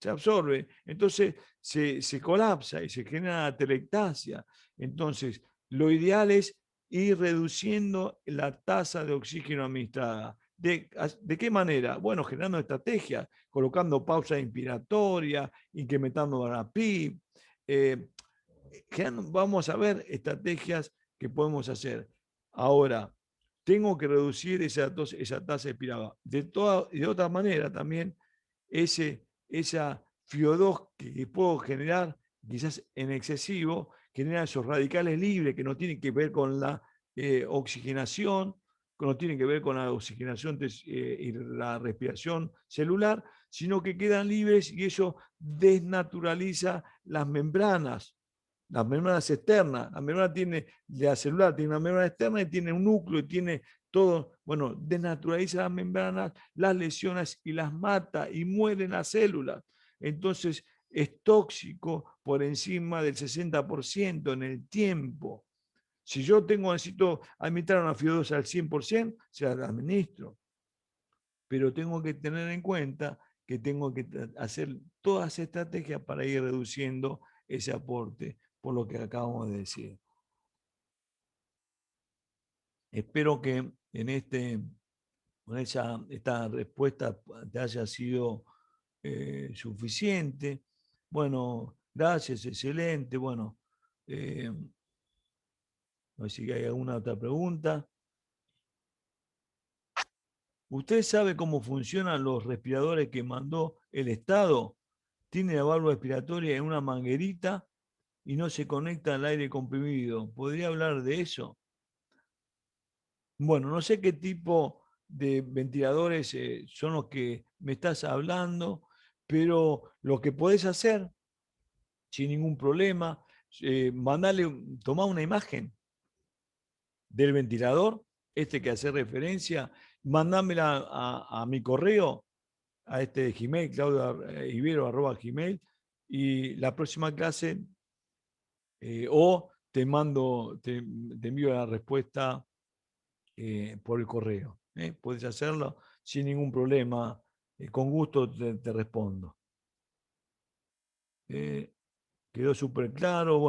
Se absorbe, entonces se colapsa y se genera atelectasia. Entonces, lo ideal es ir reduciendo la tasa de oxígeno administrada. ¿De qué manera? Bueno, generando estrategias, colocando pausa inspiratoria, incrementando la PIB. Vamos a ver estrategias que podemos hacer. Ahora, tengo que reducir esa tasa expirada. De otra manera también, esa FIO2 que puedo generar, quizás en excesivo, genera esos radicales libres que no tienen que ver con la oxigenación, que no tienen que ver con la oxigenación y la respiración celular, sino que quedan libres y eso desnaturaliza las membranas externas. La membrana tiene, la celular tiene una membrana externa y tiene un núcleo y tiene todo, bueno, desnaturaliza las membranas, las lesiones y las mata y mueren las células. Entonces es tóxico por encima del 60% en el tiempo. Si yo necesito administrar una FIO2 al 100%, se la administro. Pero tengo que tener en cuenta que tengo que hacer todas las estrategias para ir reduciendo ese aporte, por lo que acabamos de decir. Espero que en esta respuesta te haya sido suficiente. Bueno, gracias, excelente. Bueno, no sé si hay alguna otra pregunta. ¿Usted sabe cómo funcionan los respiradores que mandó el Estado? Tiene la válvula respiratoria en una manguerita y no se conecta al aire comprimido. ¿Podría hablar de eso? Bueno, no sé qué tipo de ventiladores son los que me estás hablando, pero lo que podés hacer sin ningún problema, tomá una imagen del ventilador, este que hace referencia, mandámela a mi correo, a este de Gmail, claudio.ibero@gmail, y la próxima clase, o te envío la respuesta por el correo. Puedes hacerlo sin ningún problema. Con gusto te respondo. Quedó súper claro.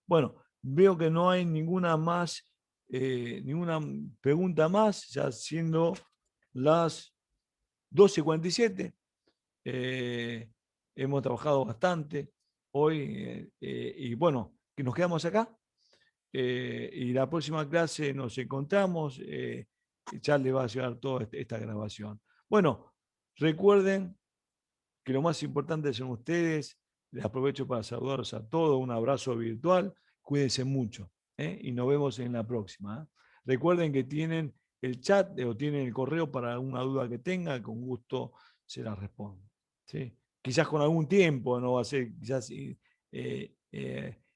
Bueno, veo que no hay ninguna más, ninguna pregunta más, ya siendo las 12:47. Eh, Hemos trabajado bastante hoy y bueno, que nos quedamos acá. Y la próxima clase nos encontramos. Ya le va a llegar toda esta grabación. Bueno, recuerden que lo más importante son ustedes. Les aprovecho para saludarlos a todos. Un abrazo virtual. Cuídense mucho. Y nos vemos en la próxima. Recuerden que tienen el chat o tienen el correo para alguna duda que tengan. Con gusto se las respondo. ¿Sí? Quizás con algún tiempo, no va a ser quizás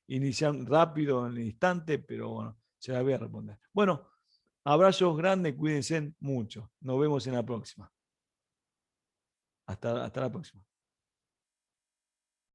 iniciar rápido en el instante, pero bueno, se las voy a responder. Bueno, abrazos grandes, cuídense mucho. Nos vemos en la próxima. Hasta la próxima.